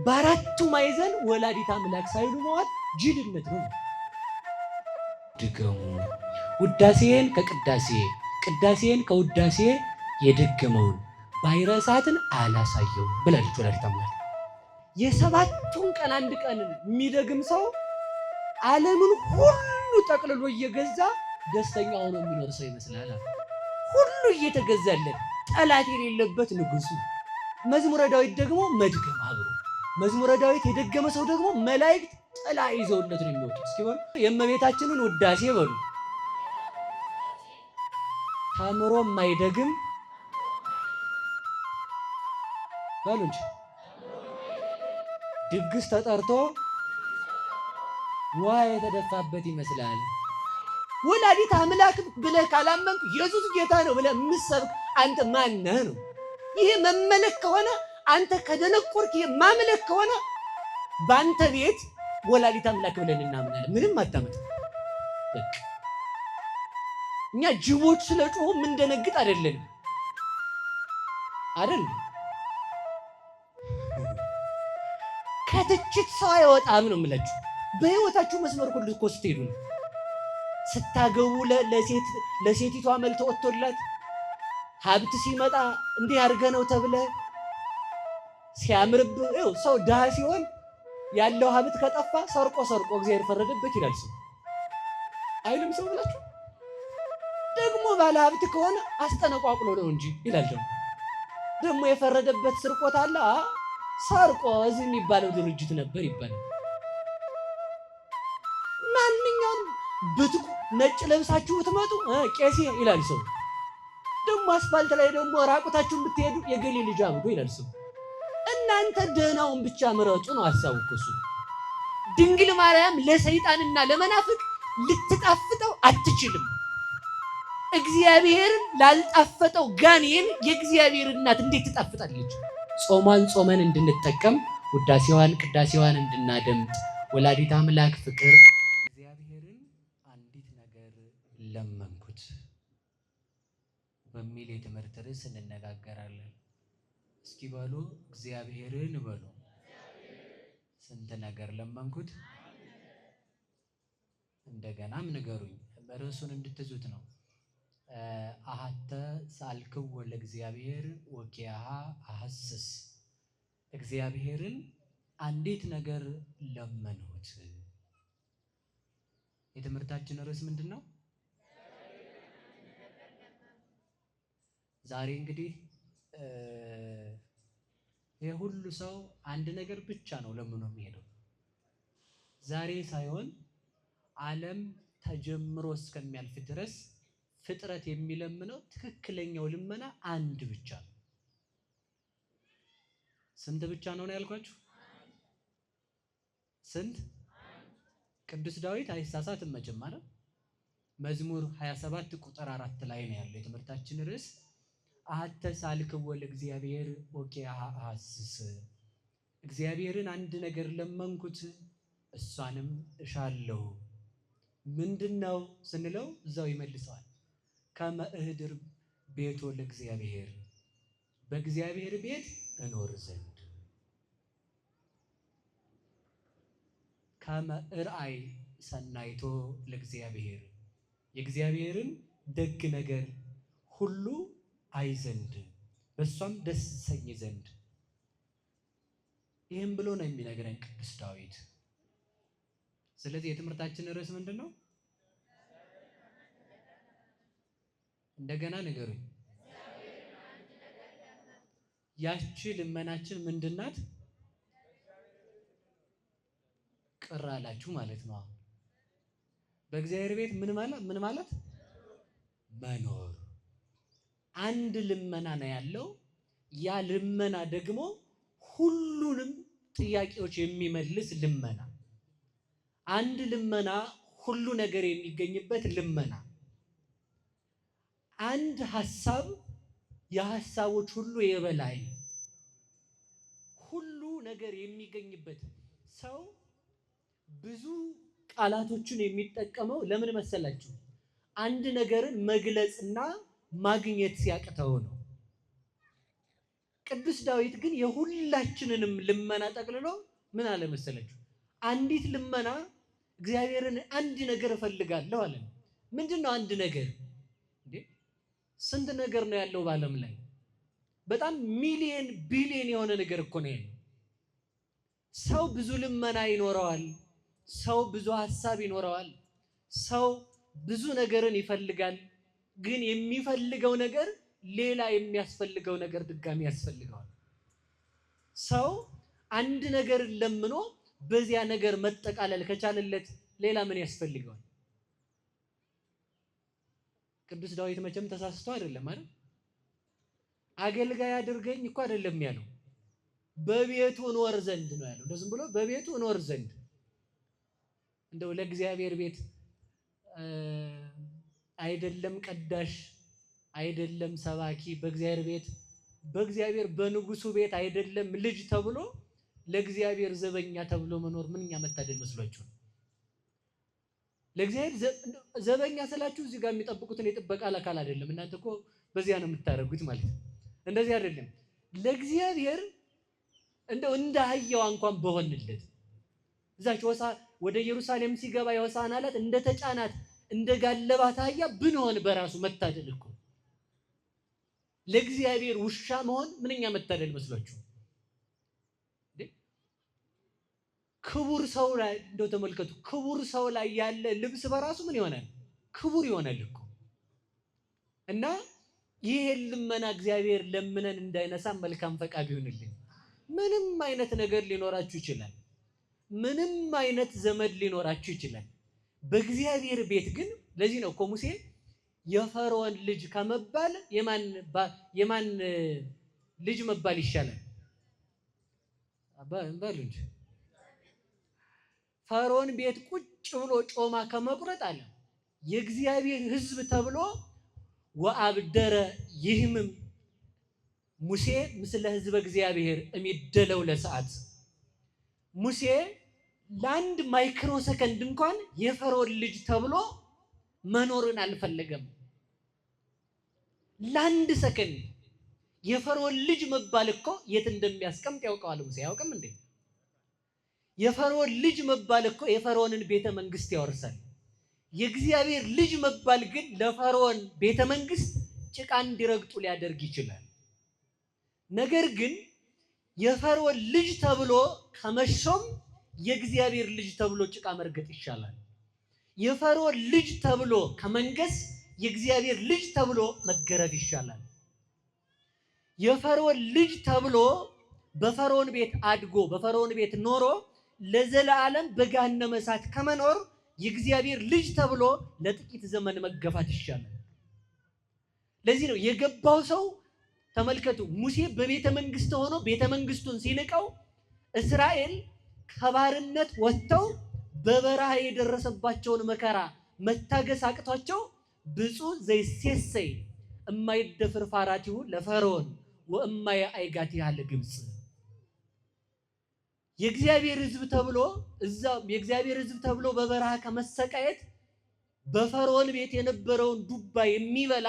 በአራቱ ማዕዘን ወላዲተ አምላክ ሳይሉ መዋል ጅልነት ነው። ድገሙ ውዳሴን ከቅዳሴ ቅዳሴን ከውዳሴ የደገመውን ባይረሳትን አላሳየው ብላለች ወላዲተ አምላክ። የሰባቱን ቀን አንድ ቀን የሚደግም ሰው ዓለምን ሁሉ ጠቅልሎ እየገዛ ደስተኛ ሆኖ የሚኖር ሰው ይመስላል። ሁሉ እየተገዛለት ጠላት የሌለበት ንጉሱ። መዝሙረ ዳዊት ደግሞ መድገም አብሮ መዝሙረ ዳዊት የደገመ ሰው ደግሞ መላእክት ጥላ ይዘውለት ነው የሚወጡት። እስኪ በሉ የእመቤታችንን ውዳሴ በሉ። ታምሮ የማይደግም በሉ እንጂ ድግስ ተጠርቶ ውሃ የተደፋበት ይመስላል። ወላዲተ አምላክ ብለህ ካላመንክ ኢየሱስ ጌታ ነው ብለህ የምትሰብክ አንተ ማን ነህ ነው? ይሄ መመለክ ከሆነ አንተ ከደነቆርክ ማምለክ ከሆነ በአንተ ቤት ወላዲተ አምላክ ብለን እናምናለን። ምንም አታመጣም። በቃ እኛ ጅቦች ስለጮሁ ምንደነግጥ አይደለም አይደል? ከትችት ሰው አይወጣም ነው የምላችሁ። በህይወታችሁ መስመር ሁሉ እኮ ስትሄዱ ነው። ስታገቡ ለሴቲቷ መልክ ወጥቶላት ሀብት ሲመጣ እንዲህ አድርገህ ነው ተብለ ሲያምርብህ ይኸው ሰው ድሃ ሲሆን ያለው ሀብት ከጠፋ ሰርቆ እግዚአብሔር ፈረደበት ይላል ሰው አይልም ሰው ብላችሁ። ደግሞ ባለ ሀብት ከሆነ አስጠነቋቁሎ ነው እንጂ ይላል ደግሞ የፈረደበት ስርቆት አለ። ሰርቆ እዚህ የሚባለው ድርጅት ነበር ይባላል። ማንኛውም ብትቁ ነጭ ለብሳችሁ ብትመጡ ቄሴ ይላል ሰው። ደግሞ አስፋልት ላይ ደግሞ ራቁታችሁን ብትሄዱ የገሌ ልጅ አብዶ ይላል ሰው። እናንተ ደህናውን ብቻ ምረጡ ነው ሐሳቡ እሱ። ድንግል ማርያም ለሰይጣንና ለመናፍቅ ልትጣፍጠው አትችልም። እግዚአብሔርን ላልጣፈጠው ጋኔን የእግዚአብሔር እናት እንዴት ትጣፍጣለች? ጾሟን ጾመን እንድንጠቀም ውዳሴዋን ቅዳሴዋን እንድናደምጥ ወላዲተ አምላክ ፍቅር እግዚአብሔርን አንዲት ነገር ለመንኩት በሚል የትምህርት ርዕስ እንነጋገራለን። እስኪ በሉ እግዚአብሔርን በሉ። ስንት ነገር ለመንኩት? እንደገናም ንገሩኝ። ርዕሱን እንድትዙት ነው። አሐተ ሳልክዎ ለእግዚአብሔር ወኪያሃ አሐስስ። እግዚአብሔርን አንዲት ነገር ለመንሁት። የትምህርታችን ርዕስ ምንድን ነው? ዛሬ እንግዲህ የሁሉ ሰው አንድ ነገር ብቻ ነው ለምኖ የሚሄደው። ዛሬ ሳይሆን ዓለም ተጀምሮ እስከሚያልፍ ድረስ ፍጥረት የሚለምነው ትክክለኛው ልመና አንድ ብቻ ነው። ስንት ብቻ ነው ያልኳችሁ? ስንት? ቅዱስ ዳዊት አይሳሳትም መቼም ማለት መዝሙር 27 ቁጥር 4 ላይ ነው ያለው የትምህርታችን ርዕስ። አሐተ ሳልክዎ ለእግዚአብሔር ወኪያሃ አሐስስ። እግዚአብሔርን አንድ ነገር ለመንኩት እሷንም እሻለሁ። ምንድነው ስንለው እዛው ይመልሰዋል። ከመ እህድር ቤቶ ለእግዚአብሔር፣ በእግዚአብሔር ቤት እኖር ዘንድ። ከመ እርአይ ሰናይቶ ለእግዚአብሔር፣ የእግዚአብሔርን ደግ ነገር ሁሉ አይ ዘንድ በእሷም ደስ ሰኝ ዘንድ። ይህም ብሎ ነው የሚነግረን ቅዱስ ዳዊት። ስለዚህ የትምህርታችን ርዕስ ምንድን ነው? እንደገና ንገሩኝ። ያቺ ልመናችን ምንድናት? ቅር አላችሁ ማለት ነው። በእግዚአብሔር ቤት ምን ማለት መኖር። አንድ ልመና ነው ያለው። ያ ልመና ደግሞ ሁሉንም ጥያቄዎች የሚመልስ ልመና። አንድ ልመና ሁሉ ነገር የሚገኝበት ልመና። አንድ ሐሳብ የሐሳቦች ሁሉ የበላይ ሁሉ ነገር የሚገኝበት ሰው ብዙ ቃላቶችን የሚጠቀመው ለምን መሰላችሁ? አንድ ነገርን መግለጽና ማግኘት ሲያቅተው ነው። ቅዱስ ዳዊት ግን የሁላችንንም ልመና ጠቅልሎ ምን አለ መሰላችሁ? አንዲት ልመና እግዚአብሔርን አንድ ነገር እፈልጋለሁ አለ። ምንድነው አንድ ነገር? እንዴ ስንት ነገር ነው ያለው በዓለም ላይ? በጣም ሚሊየን ቢሊየን የሆነ ነገር እኮ ነው ያለው። ሰው ብዙ ልመና ይኖረዋል። ሰው ብዙ ሐሳብ ይኖረዋል። ሰው ብዙ ነገርን ይፈልጋል። ግን የሚፈልገው ነገር ሌላ የሚያስፈልገው ነገር ድጋሚ ያስፈልገዋል። ሰው አንድ ነገር ለምኖ በዚያ ነገር መጠቃለል ከቻለለት ሌላ ምን ያስፈልገዋል? ቅዱስ ዳዊት መቼም ተሳስቶ አይደለም አይደል? አገልጋይ አድርገኝ እኮ አይደለም ያለው፣ በቤቱ እኖር ዘንድ ነው ያለው። እንደዚህም ብሎ በቤቱ እኖር ዘንድ። እንደው ለእግዚአብሔር ቤት አይደለም ቀዳሽ አይደለም ሰባኪ፣ በእግዚአብሔር በንጉሱ ቤት አይደለም ልጅ ተብሎ ለእግዚአብሔር ዘበኛ ተብሎ መኖር ምንኛ መታደል መስሏችሁ? ለእግዚአብሔር ዘበኛ ስላችሁ እዚህ ጋር የሚጠብቁትን የጥበቃ አካል አይደለም። እናንተ እኮ በዚያ ነው የምታደርጉት ማለት ነው። እንደዚህ አይደለም። ለእግዚአብሔር እንደው እንደ አህያዋ እንኳን በሆንለት እዛች ወደ ኢየሩሳሌም ሲገባ የሆሳዕና ዕለት እንደ ተጫናት እንደ ጋለባት አህያ ብንሆን በራሱ መታደል እኮ። ለእግዚአብሔር ውሻ መሆን ምንኛ መታደል መስሏችሁ? ክቡር ሰው ላይ እንደው ተመልከቱ፣ ክቡር ሰው ላይ ያለ ልብስ በራሱ ምን ይሆናል? ክቡር ይሆናል እኮ። እና ይሄን ልመና እግዚአብሔር ለምነን እንዳይነሳ መልካም ፈቃድ ይሁንልን። ምንም አይነት ነገር ሊኖራችሁ ይችላል። ምንም አይነት ዘመድ ሊኖራችሁ ይችላል። በእግዚአብሔር ቤት ግን ለዚህ ነው እኮ ሙሴ የፈርዖን ልጅ ከመባል የማን ልጅ መባል ይሻላል? በሉ እንጂ ፈርዖን ቤት ቁጭ ብሎ ጮማ ከመቁረጥ አለ የእግዚአብሔር ሕዝብ ተብሎ ወአብደረ ይህምም ሙሴ ምስለ ሕዝበ እግዚአብሔር እሚደለው ለሰዓት። ሙሴ ለአንድ ማይክሮ ሰከንድ እንኳን የፈርዖን ልጅ ተብሎ መኖርን አልፈለገም። ለአንድ ሰከንድ የፈርዖን ልጅ መባል እኮ የት እንደሚያስቀምጥ ያውቀዋል ሙሴ። አያውቅም እንዴ? የፈርዖን ልጅ መባል እኮ የፈርዖንን ቤተ መንግስት ያወርሳል። የእግዚአብሔር ልጅ መባል ግን ለፈርዖን ቤተ መንግስት ጭቃ እንዲረግጡ ሊያደርግ ይችላል። ነገር ግን የፈርዖን ልጅ ተብሎ ከመሾም የእግዚአብሔር ልጅ ተብሎ ጭቃ መርገጥ ይሻላል። የፈርዖን ልጅ ተብሎ ከመንገስ የእግዚአብሔር ልጅ ተብሎ መገረፍ ይሻላል። የፈርዖን ልጅ ተብሎ በፈርዖን ቤት አድጎ በፈርዖን ቤት ኖሮ ለዘላለም በገሃነመ እሳት ከመኖር የእግዚአብሔር ልጅ ተብሎ ለጥቂት ዘመን መገፋት ይሻላል። ለዚህ ነው የገባው ሰው ተመልከቱ፣ ሙሴ በቤተ መንግስት ሆኖ ቤተ መንግስቱን ሲንቀው እስራኤል ከባርነት ወጥተው በበረሃ የደረሰባቸውን መከራ መታገስ አቅቷቸው ብፁዕ ዘይሴሰይ እማይደፍር ፋራቲሁ ለፈርዖን ወእማየ አይጋቲሃ ለግብፅ። የእግዚአብሔር ሕዝብ ተብሎ በበረሃ ከመሰቃየት በፈርዖን ቤት የነበረውን ዱባ የሚበላ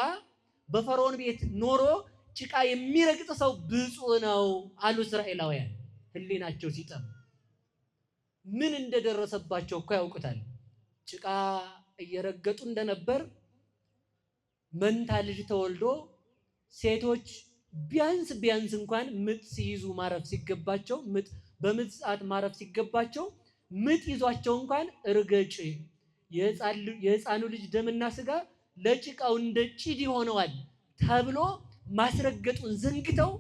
በፈርዖን ቤት ኖሮ ጭቃ የሚረግጥ ሰው ብፁዕ ነው አሉ እስራኤላውያን። ሕሊናቸው ሲጠም ምን እንደደረሰባቸው እኮ ያውቁታል። ጭቃ እየረገጡ እንደነበር መንታ ልጅ ተወልዶ ሴቶች ቢያንስ እንኳን ምጥ ሲይዙ ማረፍ ሲገባቸው በምጥ ሰዓት ማረፍ ሲገባቸው ምጥ ይዟቸው እንኳን እርገጭ የሕፃኑ ልጅ ደምና ስጋ ለጭቃው እንደ ጭድ ሆነዋል ተብሎ ማስረገጡን ዘንግተው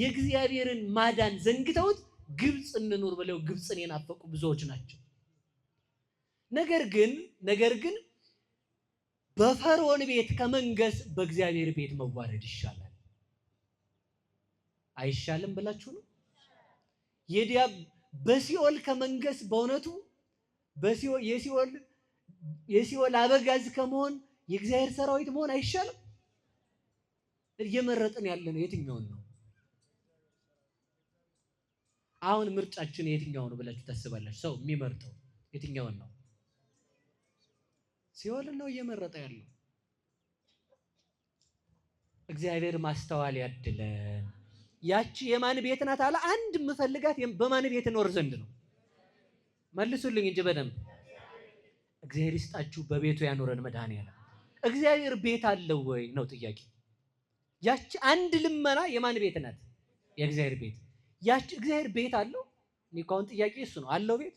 የእግዚአብሔርን ማዳን ዘንግተውት ግብፅ እንኑር ብለው ግብፅን የናፈቁ ብዙዎች ናቸው። ነገር ግን በፈርዖን ቤት ከመንገስ በእግዚአብሔር ቤት መዋረድ ይሻላል። አይሻልም ብላችሁ ነው? በሲኦል ከመንገስ በእውነቱ የሲኦል አበጋዝ ከመሆን የእግዚአብሔር ሰራዊት መሆን አይሻልም? እየመረጥን ያለ ነው የትኛውን ነው? አሁን ምርጫችን የትኛው ነው ብላችሁ ታስባላችሁ? ሰው የሚመርጠው የትኛውን ነው? ሲኦልን ነው እየመረጠ ያለው። እግዚአብሔር ማስተዋል ያድለን። ያቺ የማን ቤት ናት አለ? አንድ የምፈልጋት በማን ቤት እኖር ዘንድ ነው? መልሱልኝ እንጂ በደንብ። እግዚአብሔር ይስጣችሁ በቤቱ ያኖረን መድኃኒዓለም። እግዚአብሔር ቤት አለው ወይ ነው ጥያቄ። ያቺ አንድ ልመና የማን ቤት ናት? የእግዚአብሔር ቤት። ያቺ እግዚአብሔር ቤት አለው? እኔ እኮ አሁን ጥያቄ እሱ ነው። አለው ቤት?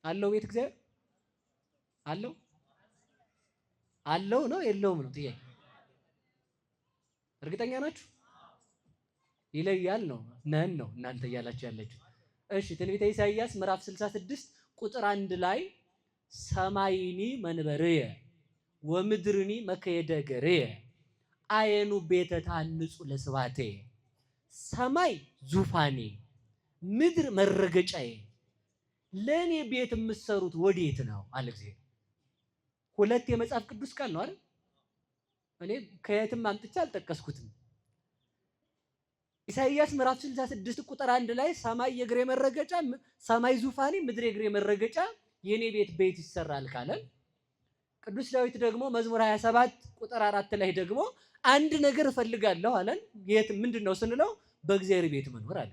አለው ቤት? እግዚአብሔር አለው? አለው ነው የለውም ነው ጥያቄ። እርግጠኛ ናችሁ? ይለያል ነው ነን ነው እናንተ እያላችሁ ያለችው። እሺ ትንቢተ ኢሳይያስ ምዕራፍ 66 ቁጥር 1 ላይ ሰማይኒ መንበርየ ወምድርኒ መከየደ እገርየ አየኑ ቤተ ታንጹ ለስባቴ። ሰማይ ዙፋኔ፣ ምድር መረገጫዬ፣ ለእኔ ቤት የምትሰሩት ወዴት ነው አለ እግዚአብሔር። ሁለት የመጽሐፍ ቅዱስ ቃል ነው አይደል? እኔ ከየትም አምጥቼ አልጠቀስኩትም። ኢሳይያስ ምዕራፍ 66 ቁጥር 1 ላይ ሰማይ የእግሬ መረገጫ፣ ሰማይ ዙፋኔ፣ ምድር የእግሬ መረገጫ፣ የኔ ቤት ይሰራል ካለ፣ ቅዱስ ዳዊት ደግሞ መዝሙር 27 ቁጥር 4 ላይ ደግሞ አንድ ነገር እፈልጋለሁ አለን። የት ምንድነው ስንለው በእግዚአብሔር ቤት መኖር አለ።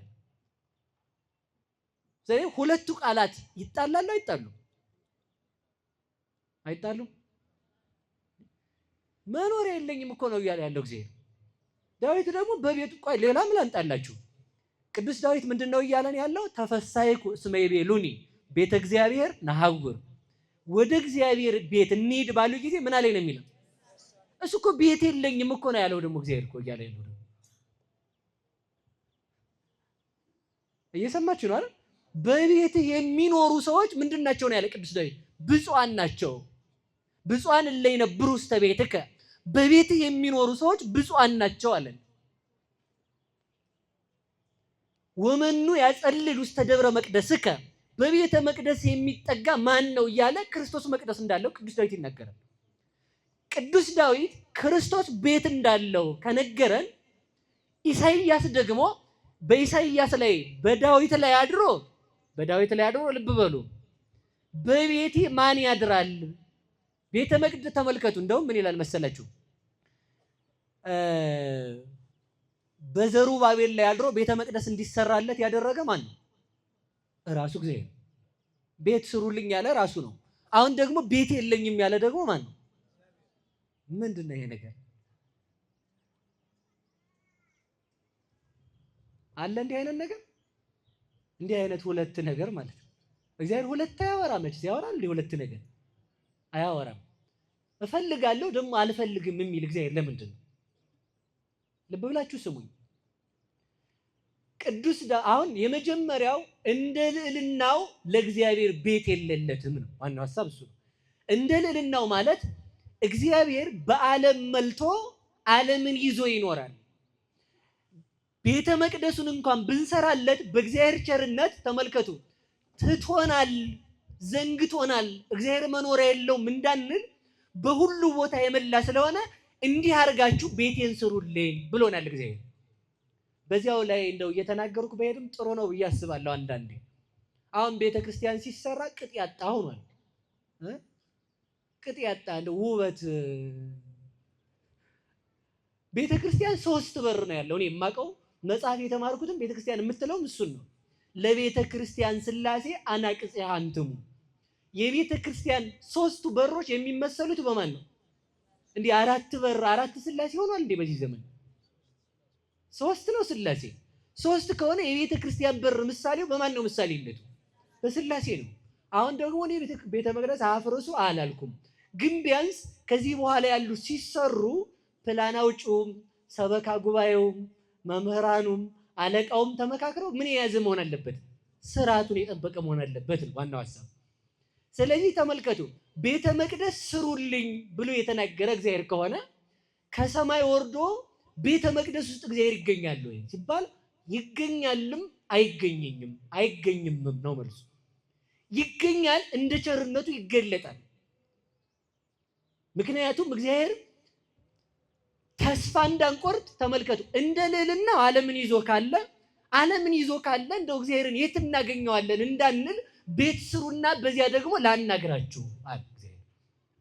ስለዚህ ሁለቱ ቃላት ይጣላሉ አይጣሉም? አይጣሉም። መኖር የለኝም እኮ ነው እያለ ያለው እግዚአብሔር። ዳዊት ደግሞ በቤቱ ቆይ ሌላ ምን ላንጣላችሁ? ቅዱስ ዳዊት ምንድነው እያለን ያለው? ተፈሳይኩ እስመ ይቤሉኒ ቤተ እግዚአብሔር ነሐውር፣ ወደ እግዚአብሔር ቤት እንሂድ ባሉ ጊዜ ምን አለኝ ነው የሚለው። እሱ እኮ ቤት የለኝም እኮ ነው ያለው። ደግሞ እግዚአብሔር እኮ እያለ ያለው ደግሞ እየሰማችሁ ነው አይደል? በቤት የሚኖሩ ሰዎች ምንድናቸው ነው ያለ ቅዱስ ዳዊት? ብፁዓን ናቸው። ብፁዓን እለ ይነብሩ ውስተ ቤትከ፣ በቤት የሚኖሩ ሰዎች ብፁዓን ናቸው አለን። ወመኑ ያጸልል ውስተ ደብረ መቅደስከ፣ በቤተ መቅደስ የሚጠጋ ማን ነው እያለ ክርስቶስ መቅደስ እንዳለው ቅዱስ ዳዊት ይናገራል። ቅዱስ ዳዊት ክርስቶስ ቤት እንዳለው ከነገረን፣ ኢሳይያስ ደግሞ በኢሳይያስ ላይ በዳዊት ላይ አድሮ ልብ በሉ በቤቴ ማን ያድራል? ቤተ መቅደስ ተመልከቱ። እንደውም ምን ይላል መሰላችሁ? በዘሩባቤል ላይ አድሮ ቤተ መቅደስ እንዲሰራለት ያደረገ ማን ነው? ራሱ እግዚአብሔር። ቤት ስሩልኝ ያለ ራሱ ነው። አሁን ደግሞ ቤት የለኝም ያለ ደግሞ ማን ነው? ምንድነው ይሄ ነገር? አለ እንዲህ አይነት ነገር? እንዲህ አይነት ሁለት ነገር ማለት ነው። እግዚአብሔር ሁለት አያወራም። መቼ ያወራል? እንዲህ ሁለት ነገር አያወራም። እፈልጋለሁ ደግሞ አልፈልግም የሚል እግዚአብሔር ለምንድን ነው? ልብ ብላችሁ ስሙኝ። አሁን የመጀመሪያው እንደ ልዕልናው ለእግዚአብሔር ቤት የለለትም ነው። ዋናው ሐሳብ እሱ ነው። እንደ ልዕልናው ማለት እግዚአብሔር በዓለም መልቶ ዓለምን ይዞ ይኖራል። ቤተ መቅደሱን እንኳን ብንሰራለት በእግዚአብሔር ቸርነት ተመልከቱ ትቶናል፣ ዘንግቶናል፣ እግዚአብሔር መኖሪያ የለውም እንዳንል በሁሉ ቦታ የመላ ስለሆነ እንዲህ አድርጋችሁ ቤቴን ስሩልኝ ብሎናል እግዚአብሔር። በዚያው ላይ እንደው እየተናገርኩ በሄድም ጥሩ ነው ብዬ አስባለሁ። አንዳንዴ አሁን ቤተ ክርስቲያን ሲሰራ ቅጥ ያጣ ሆኗል። ቅጥ ያጣ እንደው ውበት። ቤተ ክርስቲያን 3 በር ነው ያለው። እኔ የማውቀው መጽሐፍ የተማርኩትም ቤተ ክርስቲያን የምትለውም እሱን ነው። ለቤተ ክርስቲያን ሥላሴ አናቅጽያ አንትሙ። የቤተ ክርስቲያን 3ቱ በሮች የሚመሰሉት በማን ነው? እንዲህ 4 በር 4 ሥላሴ ሆኗል እንዴ? በዚህ ዘመን 3 ነው ሥላሴ። 3 ከሆነ የቤተ ክርስቲያን በር ምሳሌው በማን ነው? ምሳሌነቱ በሥላሴ ነው። አሁን ደግሞ እኔ ቤተ መቅደስ አፍርሱ አላልኩም፣ ግን ቢያንስ ከዚህ በኋላ ያሉ ሲሰሩ ፕላን አውጪውም ሰበካ ጉባኤውም መምህራኑም አለቃውም ተመካክረው ምን የያዘ መሆን አለበት? ስርዓቱን የጠበቀ መሆን አለበት ነው ዋናው ሐሳብ። ስለዚህ ተመልከቱ፣ ቤተ መቅደስ ስሩልኝ ብሎ የተናገረ እግዚአብሔር ከሆነ ከሰማይ ወርዶ ቤተ መቅደስ ውስጥ እግዚአብሔር ይገኛል ወይ ሲባል ይገኛልም አይገኝምም ነው መልሱ። ይገኛል፣ እንደ ቸርነቱ ይገለጣል። ምክንያቱም እግዚአብሔር ተስፋ እንዳንቆርጥ ተመልከቱ፣ እንደ ልዕልናው ዓለምን ይዞ ካለ እንደው እግዚአብሔርን የት እናገኘዋለን እንዳንል ቤት ስሩና በዚያ ደግሞ ላናግራችሁ አለ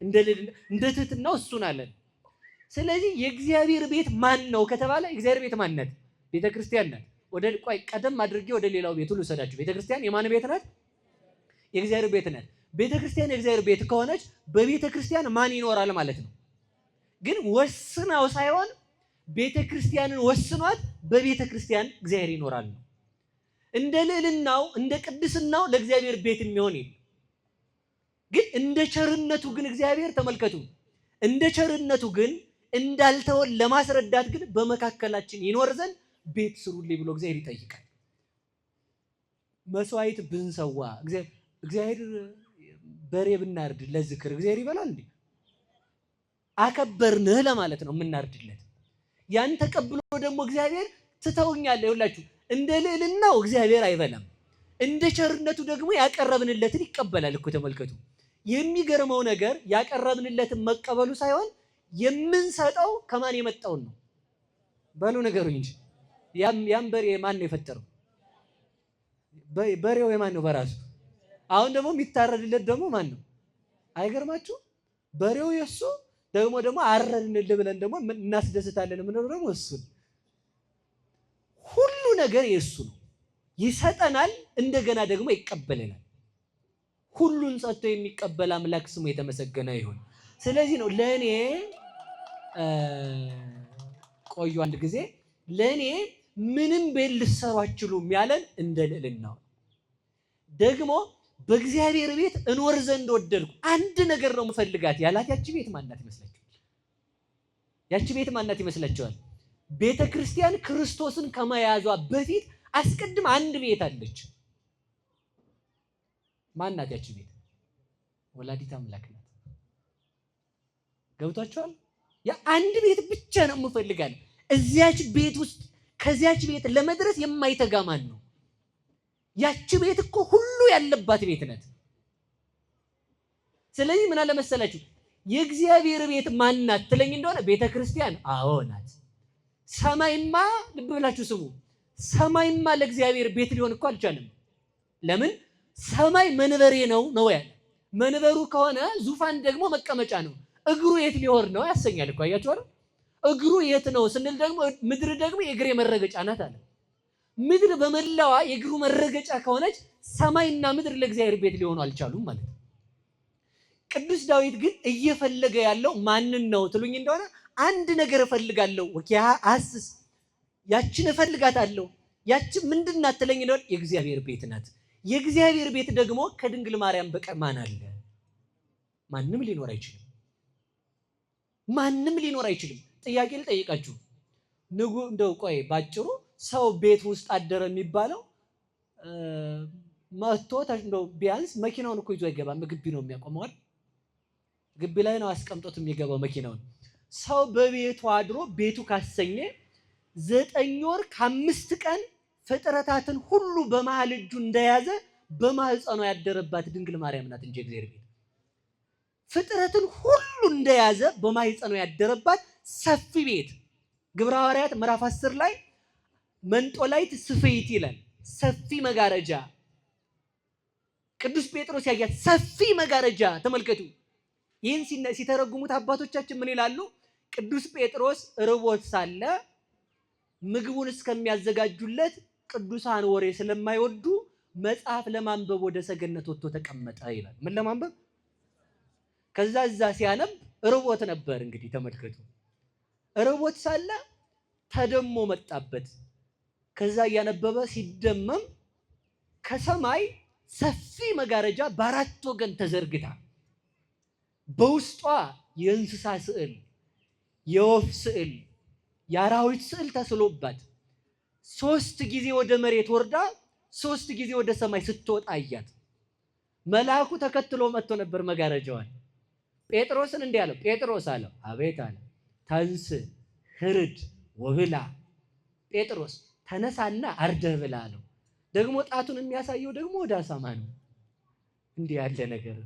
እግዚአብሔር። እንደ ትሕትናው እሱን አለን። ስለዚህ የእግዚአብሔር ቤት ማን ነው ከተባለ እግዚአብሔር ቤት ማንነት ቤተክርስቲያን ናት። ወደ ቆይ ቀደም አድርጌ ወደ ሌላው ቤት ሁሉ ሰዳችሁ። ቤተክርስቲያን የማን ቤት ናት? የእግዚአብሔር ቤት ናት። ቤተክርስቲያን የእግዚአብሔር ቤት ከሆነች በቤተክርስቲያን ማን ይኖራል ማለት ነው? ግን ወስናው ሳይሆን ቤተክርስቲያንን ወስኗት በቤተክርስቲያን እግዚአብሔር ይኖራል ነው። እንደ ልዕልናው እንደ ቅድስናው ለእግዚአብሔር ቤት የሚሆን የለም። ግን እንደ ቸርነቱ ግን እግዚአብሔር ተመልከቱ፣ እንደ ቸርነቱ ግን እንዳልተወን ለማስረዳት ግን በመካከላችን ይኖር ዘንድ ቤት ስሩልኝ ብሎ እግዚአብሔር ይጠይቃል። መስዋዕት ብንሰዋ እግዚአብሔር በሬ ብናርድ ለዝክር እግዚአብሔር ይበላል እንዴ? አከበርንህ ለማለት ነው የምናርድለት። ያን ተቀብሎ ደግሞ እግዚአብሔር ትተውኛለህ። ይኸውላችሁ እንደ ልዕልናው እግዚአብሔር አይበላም፣ እንደ ቸርነቱ ደግሞ ያቀረብንለትን ይቀበላል እኮ ተመልከቱ። የሚገርመው ነገር ያቀረብንለትን መቀበሉ ሳይሆን የምንሰጠው ከማን የመጣውን ነው? በሉ ነገሩኝ እንጂ ያም በሬ ማን ነው የፈጠረው? በሬው የማን ነው? በራሱ። አሁን ደግሞ የሚታረድለት ደግሞ ማን ነው? አይገርማችሁ? በሬው የሱ ደግሞ አረድንልህ ብለን ደግሞ እናስደስታለን የምንለው ደግሞ እሱን። ሁሉ ነገር የእሱ ነው። ይሰጠናል፣ እንደገና ደግሞ ይቀበለናል። ሁሉን ሰጥቶ የሚቀበል አምላክ ስሙ የተመሰገነ ይሁን። ስለዚህ ነው ለእኔ ቆዩ አንድ ጊዜ ለእኔ ምንም ቤት ልትሰሩ አትችሉም ያለን እንደ ልዕልናው ደግሞ በእግዚአብሔር ቤት እኖር ዘንድ ወደድኩ። አንድ ነገር ነው የምፈልጋት ያላት ያቺ ቤት ማናት ይመስላችኋል? ያቺ ቤት ማናት ይመስላችኋል? ቤተ ክርስቲያን ክርስቶስን ከመያዟ በፊት አስቀድም አንድ ቤት አለች። ማናት ያቺ ቤት? ወላዲተ አምላክ ናት። ገብቷችኋል? ያ አንድ ቤት ብቻ ነው የምፈልጋት። እዚያች ቤት ውስጥ ከዚያች ቤት ለመድረስ የማይተጋ ማን ነው? ያቺ ቤት እኮ ሁሉ ያለባት ቤት ናት። ስለዚህ ምን አለ መሰላችሁ የእግዚአብሔር ቤት ማን ናት ትለኝ እንደሆነ ቤተ ክርስቲያን አዎ ናት። ሰማይማ ልብ ብላችሁ ስሙ፣ ሰማይማ ለእግዚአብሔር ቤት ሊሆን እኮ አልቻለም። ለምን? ሰማይ መንበሬ ነው ያለ። መንበሩ ከሆነ ዙፋን ደግሞ መቀመጫ ነው። እግሩ የት ሊሆን ነው ያሰኛል እኮ አያችሁ አይደል? እግሩ የት ነው ስንል ደግሞ ምድር ደግሞ የእግሬ መረገጫ ናት አለ። ምድር በመላዋ የእግሩ መረገጫ ከሆነች ሰማይና ምድር ለእግዚአብሔር ቤት ሊሆኑ አልቻሉም ማለት ነው። ቅዱስ ዳዊት ግን እየፈለገ ያለው ማንን ነው ትሉኝ እንደሆነ አንድ ነገር እፈልጋለሁ ወኪያ አስስ ያችን እፈልጋታለሁ። ያችን ምንድናት ትለኝ እንደሆነ የእግዚአብሔር ቤት ናት። የእግዚአብሔር ቤት ደግሞ ከድንግል ማርያም በቀር ማን አለ? ማንም ሊኖር አይችልም። ማንም ሊኖር አይችልም። ጥያቄ ልጠይቃችሁ። እንደው ቆይ ባጭሩ ሰው ቤት ውስጥ አደረ የሚባለው መጥቶ እንደው ቢያንስ መኪናውን እኮ ይዞ አይገባም። ግቢ ነው የሚያቆመው አይደል? ግቢ ላይ ነው አስቀምጦት የሚገባው መኪናውን። ሰው በቤቱ አድሮ ቤቱ ካሰኘ 9 ወር ከ5 ቀን ፍጥረታትን ሁሉ በመሃል እጁ እንደያዘ በማህፀኗ ያደረባት ድንግል ማርያም ናት እንጂ እግዚአብሔር ቤት ፍጥረትን ሁሉ እንደያዘ በማህፀኗ ያደረባት ሰፊ ቤት። ግብረ ሐዋርያት ምዕራፍ 10 ላይ መንጦላይት ስፌት ይላል። ሰፊ መጋረጃ። ቅዱስ ጴጥሮስ ያያት ሰፊ መጋረጃ ተመልከቱ። ይህን ሲተረጉሙት አባቶቻችን ምን ይላሉ? ቅዱስ ጴጥሮስ ርቦት ሳለ ምግቡን እስከሚያዘጋጁለት ቅዱሳን ወሬ ስለማይወዱ መጽሐፍ ለማንበብ ወደ ሰገነት ወጥቶ ተቀመጠ ይላል። ምን ለማንበብ? ከዛ እዛ ሲያነብ ርቦት ነበር። እንግዲህ ተመልከቱ። ርቦት ሳለ ተደሞ መጣበት። ከዛ እያነበበ ሲደመም ከሰማይ ሰፊ መጋረጃ በአራት ወገን ተዘርግታ በውስጧ የእንስሳ ስዕል፣ የወፍ ስዕል፣ የአራዊት ስዕል ተስሎባት 3 ጊዜ ወደ መሬት ወርዳ 3 ጊዜ ወደ ሰማይ ስትወጣ አያት። መልአኩ ተከትሎ መጥቶ ነበር መጋረጃዋን። ጴጥሮስን እንዲህ አለው። ጴጥሮስ አለው። አቤት አለ። ተንስ ህርድ ወብላ። ጴጥሮስ ተነሳና አርደህ ብላ አለው። ደግሞ ጣቱን የሚያሳየው ደግሞ ወደ አሳማ ነው። እንዲህ ያለ ነገር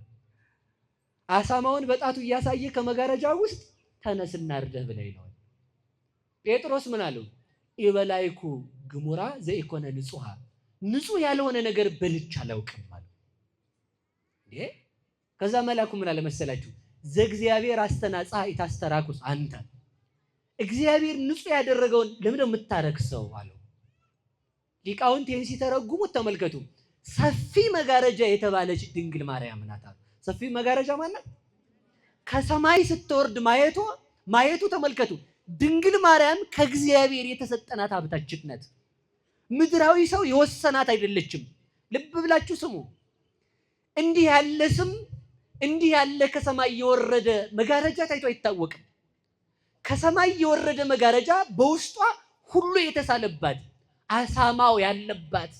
አሳማውን በጣቱ እያሳየ ከመጋረጃው ውስጥ ተነስና አርደህ ብላ ይለዋል። ጴጥሮስ ምን አለው? ኢበላይኩ ግሙራ ዘኢኮነ ንጹሃ፣ ንጹህ ያልሆነ ነገር በልቼ አላውቅም አለ። ከዛ መልአኩ ምን አለ መሰላችሁ? ዘእግዚአብሔር አስተናጻ ኢታስተራኩስ አንተ፣ እግዚአብሔር ንጹሕ ያደረገውን ለምን ነው የምታረክሰው አለው። ሊቃውንት ይህን ሲተረጉሙት ተመልከቱ። ሰፊ መጋረጃ የተባለች ድንግል ማርያም ናት አሉ። ሰፊ መጋረጃ ማለት ከሰማይ ስትወርድ ማየቱ ተመልከቱ። ድንግል ማርያም ከእግዚአብሔር የተሰጠናት ሀብታችን ናት። ምድራዊ ሰው የወሰናት አይደለችም። ልብ ብላችሁ ስሙ። እንዲህ ያለ ስም እንዲህ ያለ ከሰማይ የወረደ መጋረጃ ታይቶ አይታወቅም። ከሰማይ የወረደ መጋረጃ በውስጧ ሁሉ የተሳለባት፣ አሳማው ያለባት፣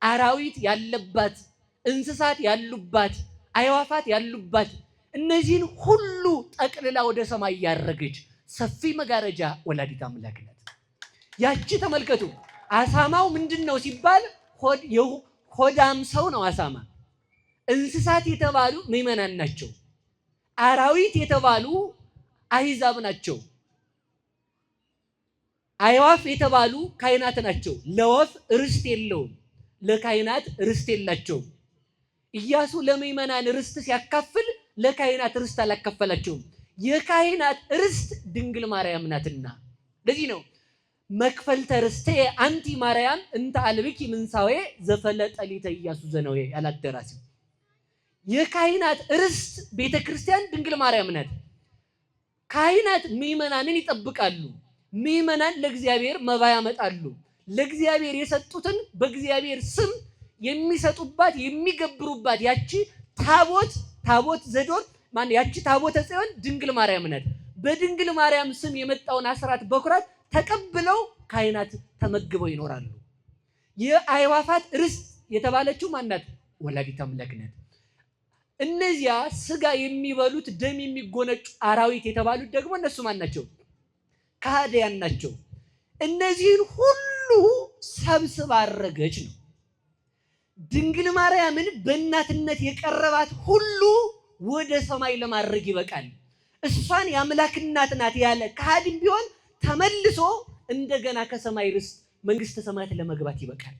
አራዊት ያለባት፣ እንስሳት ያሉባት፣ አዕዋፋት ያሉባት፣ እነዚህን ሁሉ ጠቅልላ ወደ ሰማይ ያረገች ሰፊ መጋረጃ ወላዲተ አምላክ ናት። ያቺ ተመልከቱ። አሳማው ምንድነው ሲባል ሆዳም ሰው ነው አሳማ። እንስሳት የተባሉ ምዕመናን ናቸው። አራዊት የተባሉ አሕዛብ ናቸው። አዕዋፍ የተባሉ ካህናት ናቸው። ለወፍ ርስት የለውም፣ ለካህናት ርስት የላቸውም። ኢያሱ ለምዕመናን ርስት ሲያካፍል ለካህናት ርስት አላካፈላቸውም። የካህናት ርስት ድንግል ማርያም ናትና ለዚህ ነው መክፈልተ ርስቴ አንቲ ማርያም እንተ አልብኪ ምንሳዌ ዘፈለጠ ሊተ ኢያሱ ዘነዌ ያላት ደራሲው። የካህናት ርስት ቤተክርስቲያን ድንግል ማርያም ናት። ካህናት ምዕመናንን ይጠብቃሉ። ምዕመናን ለእግዚአብሔር መባ ያመጣሉ። ለእግዚአብሔር የሰጡትን በእግዚአብሔር ስም የሚሰጡባት የሚገብሩባት ያቺ ታቦት ዘዶር ያቺ ታቦተ ጽዮን ድንግል ማርያም ናት። በድንግል ማርያም ስም የመጣውን አስራት በኩራት ተቀብለው ካህናት ተመግበው ይኖራሉ። የአዕዋፋት ርስት የተባለችው ማናት? ወላዲተ አምላክ ናት። እነዚያ ስጋ የሚበሉት ደም የሚጎነጩ አራዊት የተባሉት ደግሞ እነሱ ማን ናቸው? ከሃዲያን ናቸው። እነዚህን ሁሉ ሰብስባ አረገች ነው። ድንግል ማርያምን በእናትነት የቀረባት ሁሉ ወደ ሰማይ ለማድረግ ይበቃል። እሷን የአምላክ እናት ናት ያለ ከሃዲም ቢሆን ተመልሶ እንደገና ከሰማይ ርስት መንግስተ ሰማያት ለመግባት ይበቃል።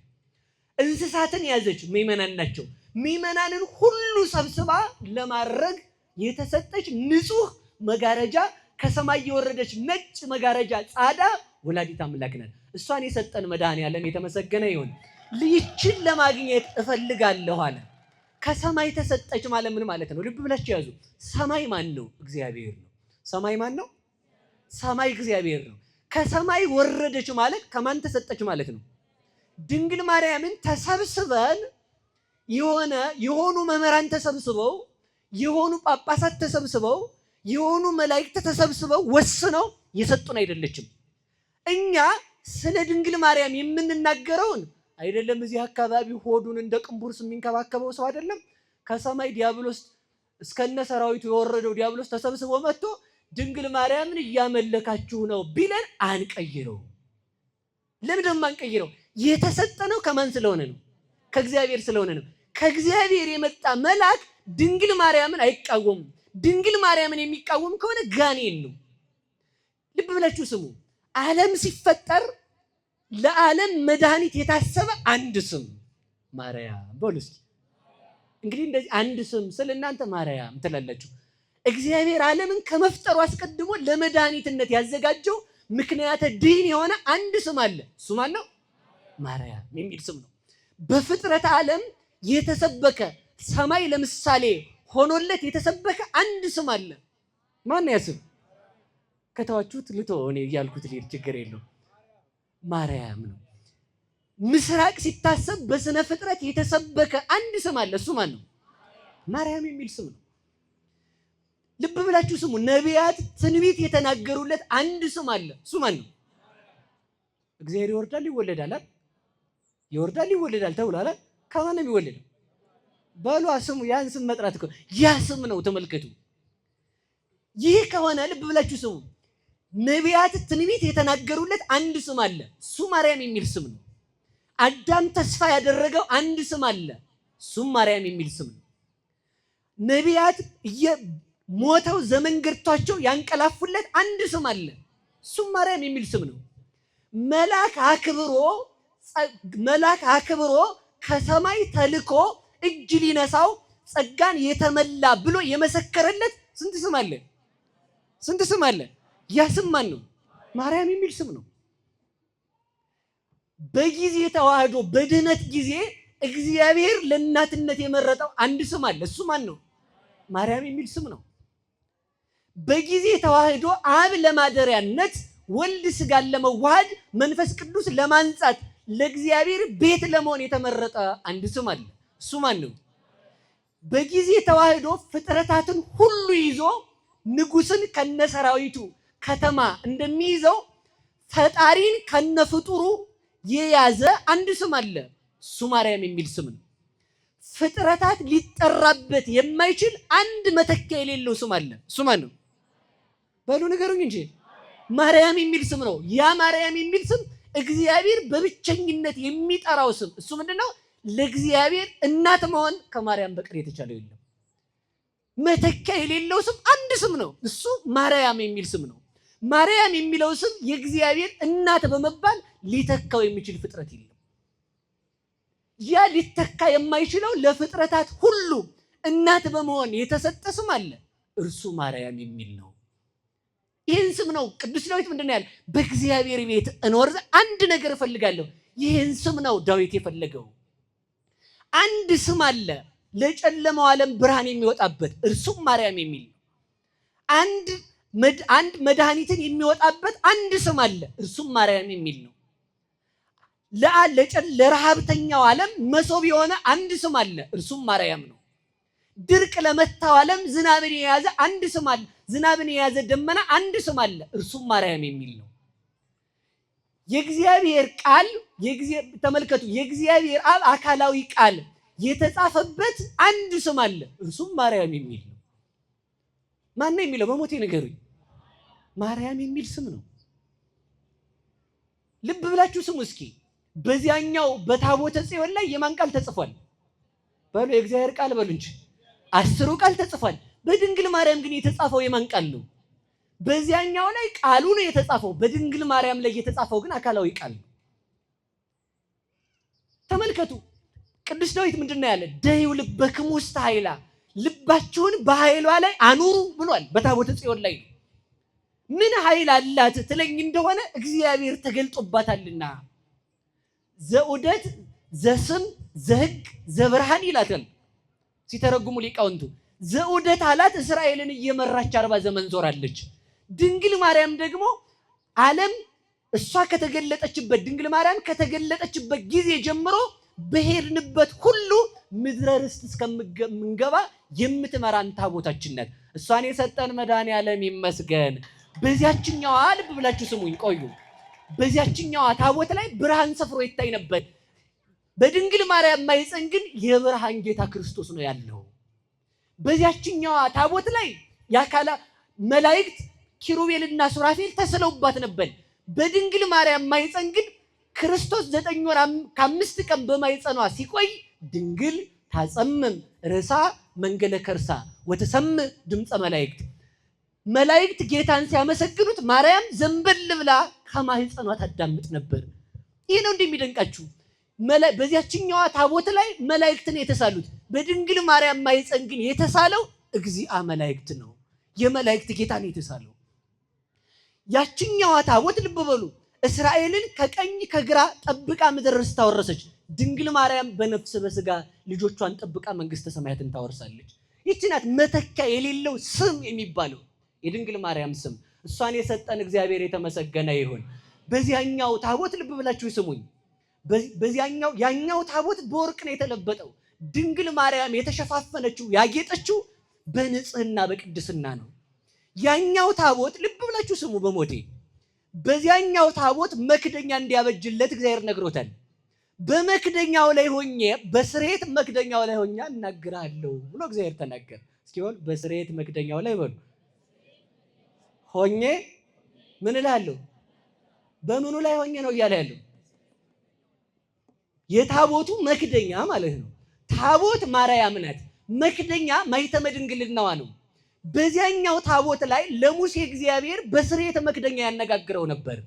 እንስሳትን ያዘች ምዕመናን ናቸው። ምዕመናንን ሁሉ ሰብስባ ለማድረግ የተሰጠች ንጹህ መጋረጃ፣ ከሰማይ የወረደች ነጭ መጋረጃ ጻዳ ወላዲተ አምላክ ናት። እሷን የሰጠን መድኃኔዓለም የተመሰገነ ይሁን። ይህችን ለማግኘት እፈልጋለሁ አለ። ከሰማይ ተሰጠች ማለት ምን ማለት ነው? ልብ ብላችሁ ያዙ። ሰማይ ማን ነው? እግዚአብሔር ነው። ሰማይ ማን ነው? ሰማይ እግዚአብሔር ነው። ከሰማይ ወረደች ማለት ከማን ተሰጠች ማለት ነው? ድንግል ማርያምን ተሰብስበን የሆኑ መምህራን ተሰብስበው የሆኑ ጳጳሳት ተሰብስበው የሆኑ መላእክት ተሰብስበው ወስነው የሰጡን አይደለችም። እኛ ስለ ድንግል ማርያም የምንናገረውን አይደለም። እዚህ አካባቢ ሆዱን እንደ ቅንቡርስ የሚንከባከበው ሰው አይደለም። ከሰማይ ዲያብሎስ እስከነ ሰራዊቱ የወረደው ዲያብሎስ ተሰብስቦ መጥቶ ድንግል ማርያምን እያመለካችሁ ነው ቢለን አንቀይረው። ለምንድን ነው የማንቀይረው? የተሰጠነው ከማን ስለሆነ ነው? ከእግዚአብሔር ስለሆነ ነው። ከእግዚአብሔር የመጣ መልአክ ድንግል ማርያምን አይቃወምም። ድንግል ማርያምን የሚቃወም ከሆነ ጋኔን ነው። ልብ ብላችሁ ስሙ። ዓለም ሲፈጠር ለዓለም መድኃኒት የታሰበ አንድ ስም ማርያም በሉ እስኪ። እንግዲህ እንደዚህ አንድ ስም ስለ እናንተ ማርያም ትላላችሁ። እግዚአብሔር ዓለምን ከመፍጠሩ አስቀድሞ ለመድኃኒትነት ያዘጋጀው ምክንያተ ድኅን የሆነ አንድ ስም አለ። እሱ ማን ነው? ማርያም የሚል ስም ነው። በፍጥረት ዓለም የተሰበከ ሰማይ ለምሳሌ ሆኖለት የተሰበከ አንድ ስም አለ። ማን ነው ያ ስም? ከተዋችሁት ልቶ እኔ እያልኩት ልሄድ ችግር የለው። ማርያም ነው። ምስራቅ ሲታሰብ በስነ ፍጥረት የተሰበከ አንድ ስም አለ። እሱ ማን ነው? ማርያም የሚል ስም ነው። ልብ ብላችሁ ስሙ። ነቢያት ትንቢት የተናገሩለት አንድ ስም አለ። እሱ ማን ነው? እግዚአብሔር ይወርዳል ይወለዳል አይደል? ይወርዳል ይወለዳል ተብሏል። ከማን ነው የሚወለደው? በሏ ስሙ። ያን ስም መጥራት እኮ ያ ስም ነው። ተመልከቱ። ይህ ከሆነ ልብ ብላችሁ ስሙ። ነቢያት ትንቢት የተናገሩለት አንድ ስም አለ። እሱ ማርያም የሚል ስም ነው። አዳም ተስፋ ያደረገው አንድ ስም አለ። እሱም ማርያም የሚል ስም ነው። ነቢያት ሞተው ዘመን ገርቷቸው ያንቀላፉለት አንድ ስም አለ። እሱም ማርያም የሚል ስም ነው። መልአክ አክብሮ ከሰማይ ተልኮ እጅ ሊነሳው ጸጋን የተመላ ብሎ የመሰከረለት ስንት ስም አለ? ስንት ስም አለ? ያ ስም ማን ነው? ማርያም የሚል ስም ነው። በጊዜ ተዋህዶ በድህነት ጊዜ እግዚአብሔር ለእናትነት የመረጠው አንድ ስም አለ። እሱ ማን ነው? ማርያም የሚል ስም ነው። በጊዜ ተዋህዶ አብ ለማደሪያነት፣ ወልድ ስጋን ለመዋሃድ፣ መንፈስ ቅዱስ ለማንጻት፣ ለእግዚአብሔር ቤት ለመሆን የተመረጠ አንድ ስም አለ። እሱ ማን ነው? በጊዜ ተዋህዶ ፍጥረታትን ሁሉ ይዞ ንጉስን ከነሰራዊቱ ከተማ እንደሚይዘው ፈጣሪን ከነፍጡሩ የያዘ አንድ ስም አለ። እሱ ማርያም የሚል ስም ነው። ፍጥረታት ሊጠራበት የማይችል አንድ መተኪያ የሌለው ስም አለ። እሱ ማን ነው? በሉ ንገሩኝ እንጂ። ማርያም የሚል ስም ነው። ያ ማርያም የሚል ስም እግዚአብሔር በብቸኝነት የሚጠራው ስም። እሱ ምንድነው? ለእግዚአብሔር እናት መሆን ከማርያም በቀር የተቻለው የለም። መተኪያ የሌለው ስም አንድ ስም ነው። እሱ ማርያም የሚል ስም ነው። ማርያም የሚለው ስም የእግዚአብሔር እናት በመባል ሊተካው የሚችል ፍጥረት የለም። ያ ሊተካ የማይችለው ለፍጥረታት ሁሉ እናት በመሆን የተሰጠ ስም አለ። እርሱ ማርያም የሚል ነው። ይህን ስም ነው ቅዱስ ዳዊት ምንድነው ያለ? በእግዚአብሔር ቤት እኖር ዘንድ አንድ ነገር እፈልጋለሁ። ይህን ስም ነው ዳዊት የፈለገው። አንድ ስም አለ ለጨለማው ዓለም ብርሃን የሚወጣበት፣ እርሱም ማርያም የሚል ነው። አንድ መድኃኒትን የሚወጣበት አንድ ስም አለ፣ እርሱም ማርያም የሚል ነው። ለረሃብተኛው ዓለም መሶብ የሆነ አንድ ስም አለ፣ እርሱም ማርያም ነው። ድርቅ ለመታው ዓለም ዝናብን የያዘ አንድ ስም አለ፣ ዝናብን የያዘ ደመና አንድ ስም አለ፣ እርሱም ማርያም የሚል ነው። የእግዚአብሔር ቃል ተመልከቱ፣ የእግዚአብሔር አብ አካላዊ ቃል የተጻፈበት አንድ ስም አለ፣ እርሱም ማርያም የሚል ነው። ማን ነው የሚለው? በሞቴ ንገሩኝ። ማርያም የሚል ስም ነው። ልብ ብላችሁ ስሙ እስኪ። በዚያኛው በታቦተ ጽዮን ላይ የማን ቃል ተጽፏል? በሉ የእግዚአብሔር ቃል በሉ እንጂ 10 ቃል ተጽፏል። በድንግል ማርያም ግን የተጻፈው የማን ቃል ነው? በዚያኛው ላይ ቃሉ ነው የተጻፈው። በድንግል ማርያም ላይ የተጻፈው ግን አካላዊ ቃል ነው። ተመልከቱ፣ ቅዱስ ዳዊት ምንድነው ያለ? ደይው ልበክሙ ውስተ ኃይላ፣ ልባችሁን በኃይሏ ላይ አኑሩ ብሏል። በታቦተ ጽዮን ላይ ምን ኃይል አላት ትለኝ እንደሆነ እግዚአብሔር ተገልጦባታልና ዘዑደት ዘስም ዘሕግ ዘብርሃን ይላታል ሲተረጉሙ ሊቃውንቱ። ዘዑደት አላት እስራኤልን እየመራች 40 ዘመን ዞራለች። ድንግል ማርያም ደግሞ ዓለም እሷ ከተገለጠችበት ድንግል ማርያም ከተገለጠችበት ጊዜ ጀምሮ በሄድንበት ሁሉ ምድረ ርስት እስከምንገባ የምትመራን ታቦታችን ናት። እሷን የሰጠን መድኃኔዓለም ይመስገን። በዚያችኛዋ ልብ ብላችሁ ስሙኝ ቆዩ። በዚያችኛዋ ታቦት ላይ ብርሃን ሰፍሮ ይታይ ነበር። በድንግል ማርያም ማኅፀን ግን የብርሃን ጌታ ክርስቶስ ነው ያለው። በዚያችኛዋ ታቦት ላይ ያካላ መላእክት ኪሩቤልና ሱራፌል ተስለውባት ነበር። በድንግል ማርያም ማኅፀን ግን ክርስቶስ 9 ወር ከ5 ቀን በማኅፀኗ ሲቆይ ድንግል ታጸምም ርሳ መንገለ ከርሳ ወተሰምዕ ድምፀ መላእክት፣ መላእክት ጌታን ሲያመሰግኑት ማርያም ዘንበል ብላ ከማኅፀኗ ታዳምጥ ነበር። ይህ ነው እንደሚደንቃችሁ። በዚያችኛዋ ታቦት ላይ መላእክትን የተሳሉት፣ በድንግል ማርያም ማኅፀን ግን የተሳለው እግዚአ መላእክት ነው። የመላእክት ጌታ ነው የተሳለው። ያችኛዋ ታቦት ልብ በሉ እስራኤልን ከቀኝ ከግራ ጠብቃ ምድር ርስት ታወረሰች። ድንግል ማርያም በነፍስ በስጋ ልጆቿን ጠብቃ መንግስተ ሰማያትን ታወርሳለች። ይህች ናት መተኪያ የሌለው ስም የሚባለው የድንግል ማርያም ስም። እሷን የሰጠን እግዚአብሔር የተመሰገነ ይሁን። በዚያኛው ታቦት ልብ ብላችሁ ስሙኝ። ያኛው ታቦት በወርቅ ነው የተለበጠው። ድንግል ማርያም የተሸፋፈነችው ያጌጠችው በንጽህና በቅድስና ነው። ያኛው ታቦት ልብ ብላችሁ ስሙ በሞቴ በዚያኛው ታቦት መክደኛ እንዲያበጅለት እግዚአብሔር ነግሮታል። በመክደኛው ላይ ሆኜ በስርየት መክደኛው ላይ ሆኜ እናገራለሁ ብሎ እግዚአብሔር ተናገረ። እስኪ በሉ በስርየት መክደኛው ላይ በሉ ሆኜ ምን እላለሁ? በምኑ ላይ ሆኜ ነው እያለ ያለው? የታቦቱ መክደኛ ማለት ነው። ታቦት ማርያም ናት። መክደኛ ማኅተመ ድንግልናዋ ነው። በዚያኛው ታቦት ላይ ለሙሴ እግዚአብሔር በስርየተ መክደኛ ያነጋግረው ነበር።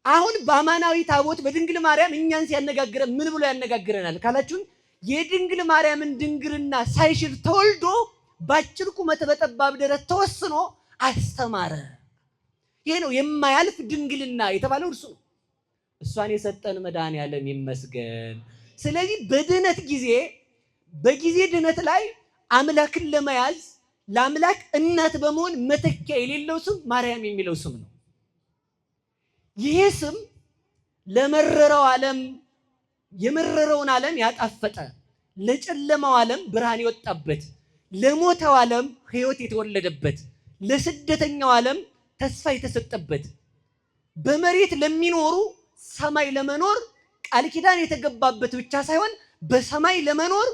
አሁን በአማናዊ ታቦት በድንግል ማርያም እኛን ሲያነጋግረን ምን ብሎ ያነጋግረናል ካላችሁን፣ የድንግል ማርያምን ድንግልና ሳይሽር ተወልዶ በአጭር ቁመት በጠባብ ደረት ተወስኖ አስተማረ። ይሄ ነው የማያልፍ ድንግልና የተባለው እርሱ ነው። እሷን የሰጠን መድኃኔዓለም ይመስገን። ስለዚህ በድነት ጊዜ በጊዜ ድነት ላይ አምላክን ለመያዝ ለአምላክ እናት በመሆን መተኪያ የሌለው ስም ማርያም የሚለው ስም ነው። ይሄ ስም ለመረረው ዓለም የመረረውን ዓለም ያጣፈጠ፣ ለጨለማው ዓለም ብርሃን የወጣበት፣ ለሞተው ዓለም ሕይወት የተወለደበት፣ ለስደተኛው ዓለም ተስፋ የተሰጠበት፣ በመሬት ለሚኖሩ ሰማይ ለመኖር ቃል ኪዳን የተገባበት ብቻ ሳይሆን በሰማይ ለመኖር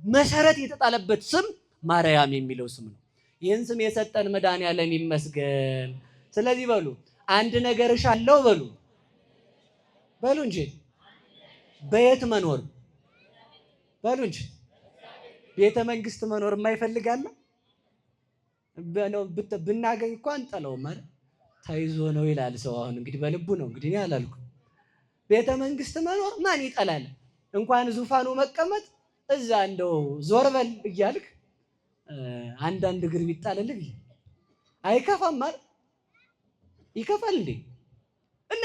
መሰረት የተጣለበት ስም ማርያም የሚለው ስም ነው። ይህን ስም የሰጠን መድኃኔዓለም ይመስገን። ስለዚህ በሉ አንድ ነገር እሻለሁ በሉ እንጂ በየት መኖር በሉ እንጂ ቤተ መንግስት መኖር የማይፈልጋለ ብናገኝ እኮ አንጠላውም ማለት ተይዞ ነው ይላል ሰው። አሁን እንግዲህ በልቡ ነው እንግዲህ ያላልኩ ቤተ መንግስት መኖር ማን ይጠላል? እንኳን ዙፋኑ መቀመጥ እዛ እንደው ዞር በል እያልክ አንዳንድ እግር ቢጣልልህ አይከፋም ማለት ይከፋል እንዴ? እና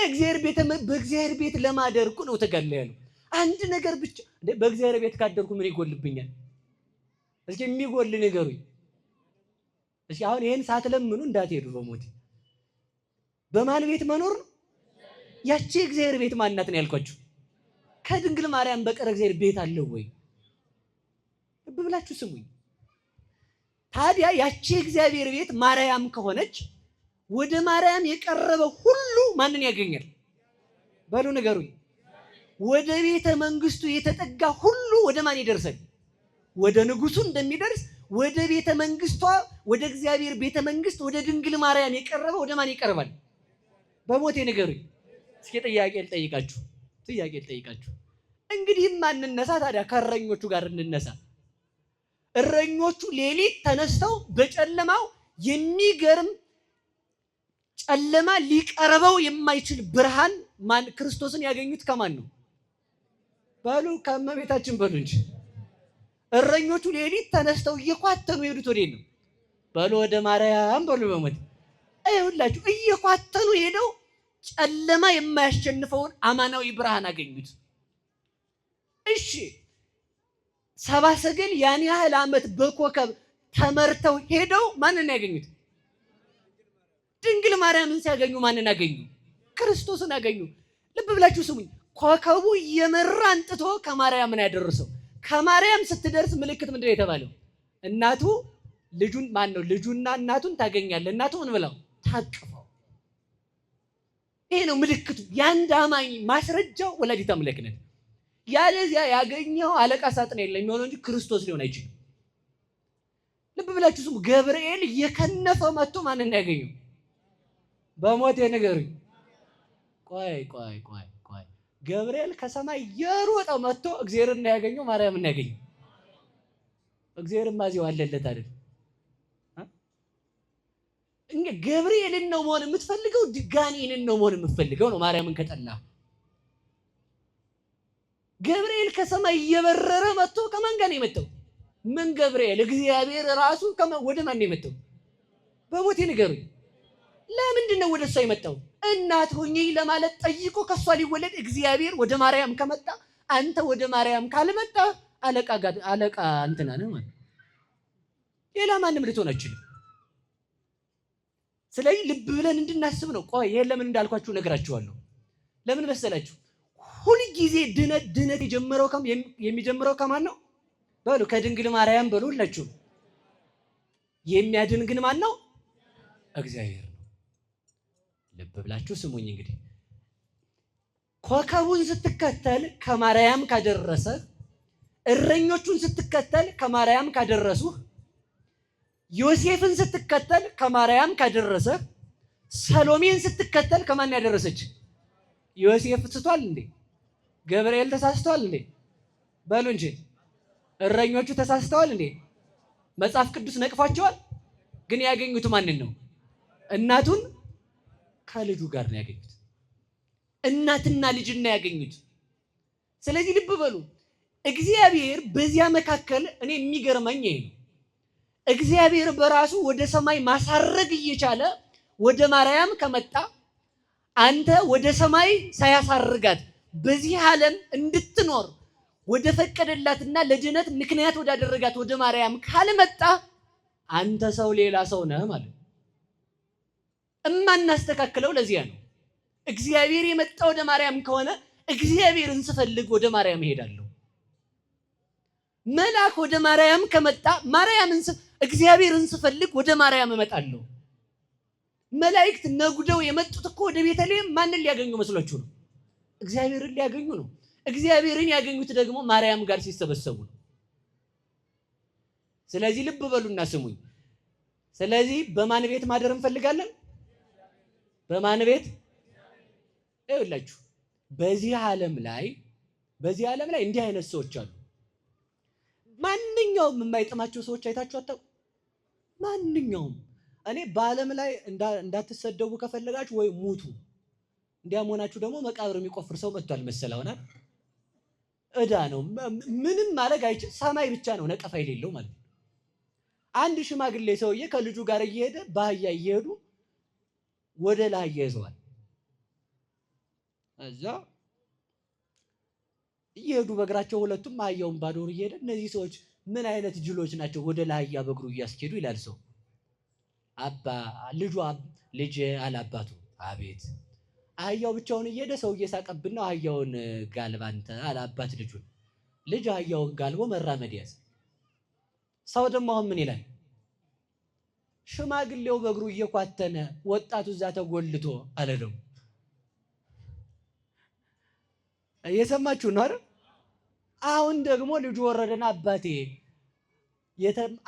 በእግዚአብሔር ቤት ለማደር እኮ ነው ተጋለ ያለው። አንድ ነገር ብቻ በእግዚአብሔር ቤት ካደርኩ ምን ይጎልብኛል? እስኪ የሚጎል ንገሩኝ። እስኪ አሁን ይሄን ሳትለምኑ እንዳትሄዱ በሞት በማን ቤት መኖር ነው? ያቺ እግዚአብሔር ቤት ማናት ነው ያልኳችሁ? ከድንግል ማርያም በቀር እግዚአብሔር ቤት አለው ወይ? ልብ ብላችሁ ስሙኝ። ታዲያ ያቺ እግዚአብሔር ቤት ማርያም ከሆነች ወደ ማርያም የቀረበ ሁሉ ማንን ያገኛል? በሉ ንገሩኝ። ወደ ቤተ መንግስቱ የተጠጋ ሁሉ ወደ ማን ይደርሳል? ወደ ንጉሱ እንደሚደርስ ወደ ቤተ መንግስቷ ወደ እግዚአብሔር ቤተ መንግስት ወደ ድንግል ማርያም የቀረበ ወደ ማን ይቀርባል? በሞቴ ንገሩኝ። እስኪ ጥያቄ ልጠይቃችሁ። እንግዲህ ማንነሳ ታዲያ ከእረኞቹ ጋር እንነሳ። እረኞቹ ሌሊት ተነስተው በጨለማው የሚገርም ጨለማ ሊቀርበው የማይችል ብርሃን ክርስቶስን ያገኙት ከማን ነው? በሉ ከእመቤታችን በሉ እንጂ። እረኞቹ ሌሊት ተነስተው እየኳተኑ ሄዱት ወዴት ነው? በሉ ወደ ማርያም በሉ። በሞት አይሁላችሁ እየኳተኑ ሄደው ጨለማ የማያሸንፈውን አማናዊ ብርሃን አገኙት። እሺ ሰባ ሰገል ያን ያህል ዓመት በኮከብ ተመርተው ሄደው ማንን ያገኙት? ድንግል ማርያምን ሲያገኙ ማንን አገኙ? ክርስቶስን አገኙ። ልብ ብላችሁ ስሙኝ። ኮከቡ እየመራ አንጥቶ ከማርያም ነው ያደረሰው። ከማርያም ስትደርስ ምልክት ምንድን ነው የተባለው? እናቱ ልጁን ልጁና እናቱን ታገኛለህ። እናቱ ምን ብለው ታቅፈው። ይሄ ነው ምልክቱ። የአንድ አማኝ ማስረጃው ወላዲተ አምላክ ነን። ያለዚያ ያገኘው አለቃ ሳጥናኤል የሚሆነው እንጂ ክርስቶስ ሊሆን አይችልም። ልብ ብላችሁ ስሙ። ገብርኤል እየከነፈ መጥቶ ማንን ያገኘው? በሞቴ ንገሩኝ። ቆይ ገብርኤል ከሰማይ የሮጠው መጥቶ እግዚአብሔርን ያገኘው ማርያምን ያገኘው? እግዚአብሔርማ እዚያው አለለት አይደል? ገብርኤልን ነው መሆን የምትፈልገው? ጋኔንን ነው መሆን የምትፈልገው? ነው ማርያምን ከጠላ ገብርኤል ከሰማይ እየበረረ መጥቶ ከማን ጋር ነው የመጣው? ምን ገብርኤል? እግዚአብሔር ራሱ ወደ ማን ነው የመጣው? በሞቴ ንገሩኝ። ለምንድን ነው ወደ እሷ የመጣው? እናት ሆኜ ለማለት ጠይቆ ከሷ ሊወለድ እግዚአብሔር ወደ ማርያም ከመጣ አንተ ወደ ማርያም ካልመጣ አለቃ እንትና ነህ ማለት ሌላ ማንም ልትሆን አትችልም። ስለዚህ ልብ ብለን እንድናስብ ነው። ቆይ ይሄን ለምን እንዳልኳችሁ ነግራችኋለሁ። ለምን መሰላችሁ? ሁሉ ጊዜ ድነት የሚጀምረው ከማን ነው? በሉ ከድንግል ማርያም በሉ ሁላችሁ። የሚያድን ግን ማን ነው? እግዚአብሔር ነው። ልብ ብላችሁ ስሙኝ። እንግዲህ ኮከቡን ስትከተል ከማርያም ካደረሰ፣ እረኞቹን ስትከተል ከማርያም ካደረሱ፣ ዮሴፍን ስትከተል ከማርያም ካደረሰ፣ ሰሎሜን ስትከተል ከማን ያደረሰች? ዮሴፍ ስቷል እንዴ? ገብርኤል ተሳስተዋል እንዴ? በሉ እንጂ እረኞቹ ተሳስተዋል እንዴ? መጽሐፍ ቅዱስ ነቅፏቸዋል። ግን ያገኙት ማንን ነው? እናቱን ከልጁ ጋር ነው ያገኙት። እናትና ልጅና ያገኙት። ስለዚህ ልብ በሉ። እግዚአብሔር በዚያ መካከል እኔ የሚገርመኝ ይሄ ነው። እግዚአብሔር በራሱ ወደ ሰማይ ማሳረግ እየቻለ ወደ ማርያም ከመጣ አንተ ወደ ሰማይ ሳያሳርጋት በዚህ ዓለም እንድትኖር ወደ ፈቀደላትና ለድነት ምክንያት ወዳደረጋት ወደ ማርያም ካልመጣ አንተ ሰው ሌላ ሰው ነህ ማለት ነው። እማናስተካክለው ለዚያ ነው። እግዚአብሔር የመጣ ወደ ማርያም ከሆነ እግዚአብሔርን ስፈልግ ወደ ማርያም እሄዳለሁ። መልአክ ወደ ማርያም ከመጣ እግዚአብሔርን ስፈልግ ወደ ማርያም እመጣለሁ። መላእክት ነጉደው የመጡት እኮ ወደ ቤተልሔም ማንን ሊያገኙ መስሏችሁ ነው? እግዚአብሔርን ሊያገኙ ነው። እግዚአብሔርን ያገኙት ደግሞ ማርያም ጋር ሲሰበሰቡ ነው። ስለዚህ ልብ በሉና ስሙኝ። ስለዚህ በማን ቤት ማደር እንፈልጋለን? በማን ቤት? ይኸውላችሁ በዚህ ዓለም ላይ እንዲህ አይነት ሰዎች አሉ። ማንኛውም የማይጥማቸው ሰዎች አይታችሁ አታውቁ? ማንኛውም እኔ በዓለም ላይ እንዳትሰደቡ ከፈለጋችሁ ወይ ሙቱ። እንዲያም ሆናችሁ ደግሞ መቃብር የሚቆፍር ሰው መጥቷል መሰለህ ሆነ እዳ ነው። ምንም ማድረግ አይችል። ሰማይ ብቻ ነው ነቀፋ የሌለው ማለት ነው። አንድ ሽማግሌ ሰውዬ ከልጁ ጋር እየሄደ በአህያ እየሄዱ ወደ ላህያ ይዘዋል። እዛ እየሄዱ በእግራቸው ሁለቱም አህያውን ባዶር እየሄደ እነዚህ ሰዎች ምን አይነት ጅሎች ናቸው ወደ ላህያ በእግሩ እያስኬዱ ይላል ሰው። ልጅ አላባቱ አቤት አህያው ብቻውን እየሄደ ሰው እየሳቀብን ነው። አህያውን ጋልባ አንተ አላባት ልጅ አህያውን ጋልቦ መራመድ ያዘ። ሰው ደግሞ አሁን ምን ይላል? ሽማግሌው በእግሩ እየኳተነ ወጣቱ እዛ ተጎልቶ አለ። ደግሞ እየሰማችሁ ነው አይደል? አሁን ደግሞ ልጁ ወረደና አባቴ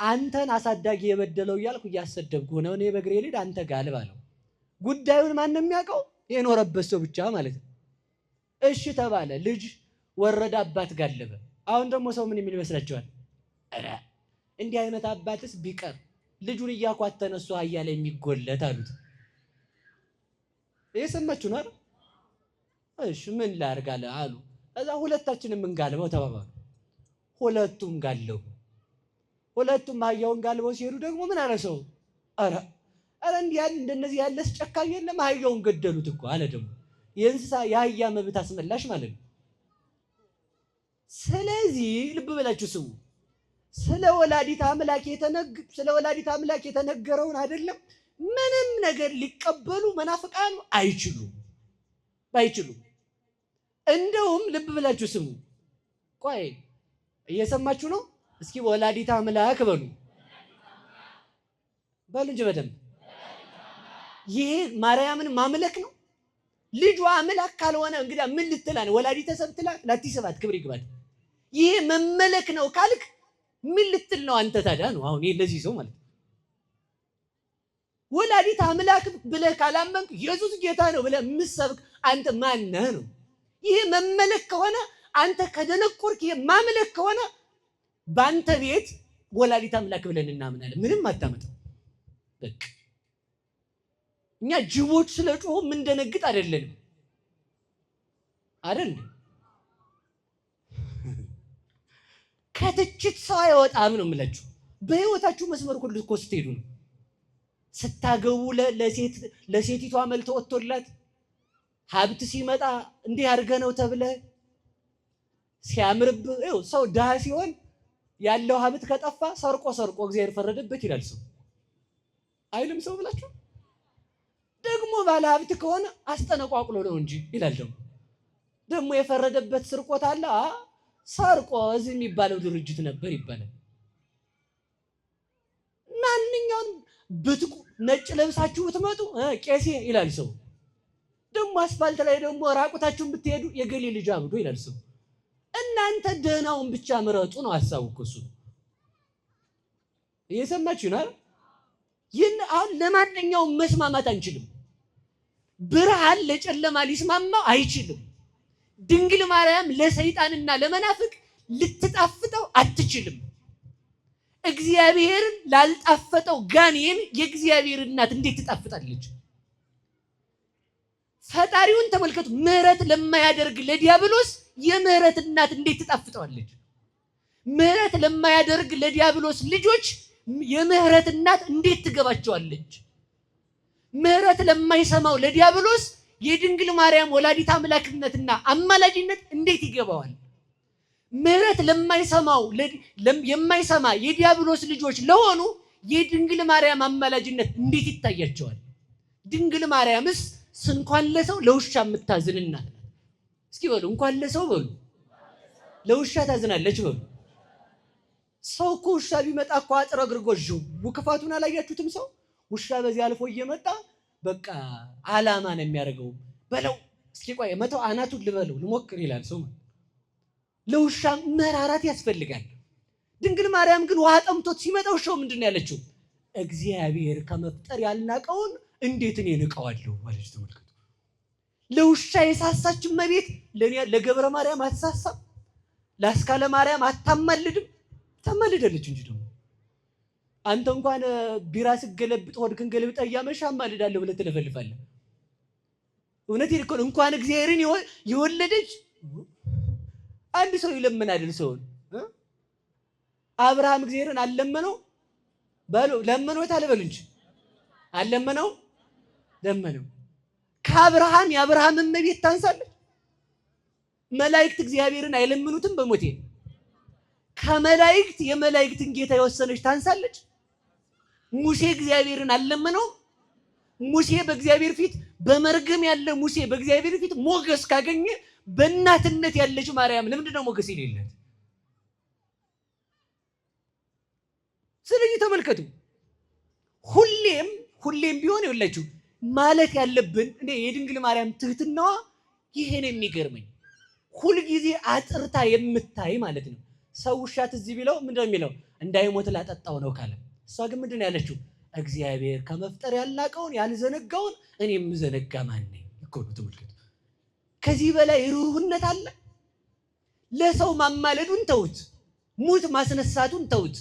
አንተን አሳዳጊ የበደለው እያልኩ እያሰደብኩ ነው። እኔ በእግሬ ልሂድ አንተ ጋልብ አለው። ጉዳዩን ማንም የሚያውቀው የኖረበት ሰው ብቻ ማለት ነው። እሺ ተባለ። ልጅ ወረደ፣ አባት ጋለበ። አሁን ደግሞ ሰው ምን የሚል ይመስላችኋል? ኧረ እንዲህ አይነት አባትስ ቢቀር ልጁን እያኳተነ እሱ አህያ ላይ የሚጎለት አሉት። እየሰማችሁ ነው አይደል? እሺ ምን ላድርግ አሉ። እዛ ሁለታችንም እንጋልበው ተባባሉ። ሁለቱም ጋለቡ። ሁለቱም አህያውን ጋልበው ሲሄዱ ደግሞ ምን አለ ሰው? ኧረ እንደነዚህ ያለስ ጨካኝ የለም፣ አህያውን ገደሉት እኮ አለ። ደግሞ የእንስሳ የአህያ መብት አስመላሽ ማለት ነው። ስለዚህ ልብ ብላችሁ ስሙ። ስለ ወላዲተ አምላክ የተነገረውን አይደለም ምንም ነገር ሊቀበሉ መናፍቃኑ አይችሉም። እንደውም ልብ ብላችሁ ስሙ። ቆይ እየሰማችሁ ነው? እስኪ ወላዲተ አምላክ በሉ እንጂ በደንብ። ይሄ ማርያምን ማምለክ ነው። ልጇ አምላክ ካልሆነ እንግዲህ ምን ልትላን? ወላዲተ ሰብ ትላት ላትሰባት ክብር ይግባት። ይሄ መመለክ ነው ካልክ ምን ልትል ነው አንተ ታዲያ? ነው አሁን ለዚህ ሰው ማለት ወላዲተ አምላክ ብለህ ካላመንክ ኢየሱስ ጌታ ነው ብለህ የምትሰብክ አንተ ማን ነህ ነው? ይሄ መመለክ ከሆነ አንተ ከደነቆርክ፣ ይሄ ማምለክ ከሆነ በአንተ ቤት ወላዲተ አምላክ ብለን እናምናለን። ምንም አታመጣም። በቃ እኛ ጅቦች ስለጮሁ ምን ደነግጥ አይደለንም አይደል? ከትችት ሰው አይወጣም ነው የምላችሁ። በህይወታችሁ መስመር ሁሉ እኮ ስትሄዱ ነው። ስታገቡ ለሴቲቷ መልተ ወጥቶላት ሀብት ሲመጣ እንዲህ አድርገህ ነው ተብለ ሲያምርብህ ሰው ድሃ ሲሆን ያለው ሀብት ከጠፋ ሰርቆ እግዚአብሔር ፈረደበት ይላል ሰው አይልም? ሰው ብላችሁ ደግሞ ባለ ሀብት ከሆነ አስጠነቋቁሎ ነው እንጂ ይላል። ደግሞ የፈረደበት ስርቆት አለ። ሰርቆ እዚህ የሚባለው ድርጅት ነበር ይባላል። ማንኛውም ነጭ ለብሳችሁ ብትመጡ ቄሴ ይላል ሰው። ደግሞ አስፋልት ላይ ደግሞ ራቁታችሁን ብትሄዱ የገሌ ልጅ አብዶ ይላል ሰው። እናንተ ደህናውን ብቻ ምረጡ ነው ሐሳቡ እኮ እሱ። እየሰማችሁ ነው? ይህን አሁን ለማንኛውም መስማማት አንችልም። ብርሃን ለጨለማ ሊስማማው አይችልም። ድንግል ማርያም ለሰይጣንና ለመናፍቅ ልትጣፍጠው አትችልም። እግዚአብሔርን ላልጣፈጠው ጋኔን የእግዚአብሔር እናት እንዴት ትጣፍጣለች? ፈጣሪውን ተመልከቱ። ምህረት ለማያደርግ ለዲያብሎስ የምህረት እናት እንዴት ትጣፍጠዋለች? ምህረት ለማያደርግ ለዲያብሎስ ልጆች የምህረት እናት እንዴት ትገባቸዋለች? ምህረት ለማይሰማው ለዲያብሎስ የድንግል ማርያም ወላዲት አምላክነትና አማላጅነት እንዴት ይገባዋል? ምህረት ለማይሰማው የማይሰማ የዲያብሎስ ልጆች ለሆኑ የድንግል ማርያም አማላጅነት እንዴት ይታያቸዋል? ድንግል ማርያምስ እንኳን ለሰው ለውሻ የምታዝን እናት ናት። እስኪ በሉ እንኳን ለሰው በሉ ለውሻ ታዝናለች በሉ። ሰው እኮ ውሻ ቢመጣ እኮ አጥረግርጎ ክፋቱን አላያችሁትም? ሰው ውሻ በዚህ አልፎ እየመጣ በቃ አላማ ነው የሚያደርገው። በለው እስኪ ቆይ መተው አናቱን ልበለው ልሞክር ይላል ሰው። ለውሻ መራራት ያስፈልጋል። ድንግል ማርያም ግን ውሃ ጠምቶት ሲመጣ ውሻው ምንድን ነው ያለችው? እግዚአብሔር ከመፍጠር ያልናቀውን እንዴት እኔ ንቀዋለሁ አለች። ተመልከቱ። ለውሻ የሳሳች እመቤት ለገብረ ማርያም አትሳሳም? ለአስካለ ማርያም አታማልድም? ታማልዳለች እንጂ ደግሞ አንተ እንኳን ቢራ ስገለብጥ ሆድክን ገልብጠ እያመሻ አማልዳለሁ ብለህ ትለፈልፋለህ። እውነቴን እኮ እንኳን እግዚአብሔርን የወለደች አንድ ሰው ይለምን አይደል? ሰውን አብርሃም እግዚአብሔርን አልለመነው በሉ ለመነው ታልበሉ እንጂ አልለመነው ለመነው። ከአብርሃም የአብርሃም እመቤት ታንሳለች? መላእክት እግዚአብሔርን አይለምኑትም? በሞቴ ከመላእክት የመላእክትን ጌታ የወሰነች ታንሳለች? ሙሴ እግዚአብሔርን አልለመነው? ሙሴ በእግዚአብሔር ፊት በመርገም ያለ ሙሴ በእግዚአብሔር ፊት ሞገስ ካገኘ በእናትነት ያለች ማርያም ለምንድን ነው ሞገስ የሌላት? ስለዚህ ተመልከቱ፣ ሁሌም ቢሆን ይኸውላችሁ ማለት ያለብን እኔ የድንግል ማርያም ትህትናዋ ይሄን የሚገርመኝ ሁልጊዜ አጥርታ የምታይ ማለት ነው። ሰው ውሻ ትዝ ቢለው ምንድን ነው የሚለው? እንዳይሞት ላጠጣው ነው ካለ፣ እሷ ግን ምንድን ነው ያለችው? እግዚአብሔር ከመፍጠር ያልናቀውን ያልዘነጋውን እኔ የምዘነጋ ማን ነኝ እኮ ነው። ተመልከቱ፣ ከዚህ በላይ ሩህሩህነት አለ? ለሰው ማማለዱን ተውት፣ ሙት ማስነሳቱን ተውት፣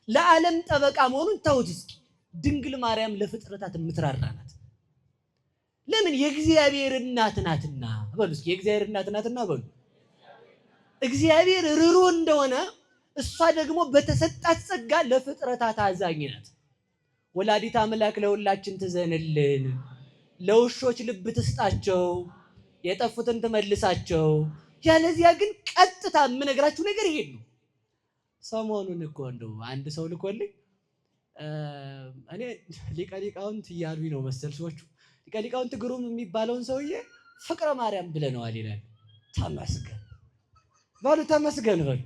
ለዓለም ጠበቃ መሆኑን ተውት። እስኪ ድንግል ማርያም ለፍጥረታት የምትራራ ናት። ለምን? የእግዚአብሔር እናት ናትና በሉ እስኪ የእግዚአብሔር እናት ናትና በሉ። እግዚአብሔር ሩህሩህ እንደሆነ እሷ ደግሞ በተሰጣት ጸጋ ለፍጥረታት አዛኝ ናት። ወላዲት አምላክ ለሁላችን ትዘንልን፣ ለውሾች ልብ ትስጣቸው፣ የጠፉትን ትመልሳቸው። ያለዚያ ግን ቀጥታ የምነግራችሁ ነገር ይሄ ነው። ሰሞኑን እኮ እንደው አንድ ሰው ልኮልኝ እኔ ሊቀ ሊቃውንት እያሉኝ ነው መሰል ሰዎቹ። ሊቀ ሊቃውንት ግሩም የሚባለውን ሰውዬ ፍቅረ ማርያም ብለነዋል ይላል። ተመስገን በሉ፣ ተመስገን በሉ፣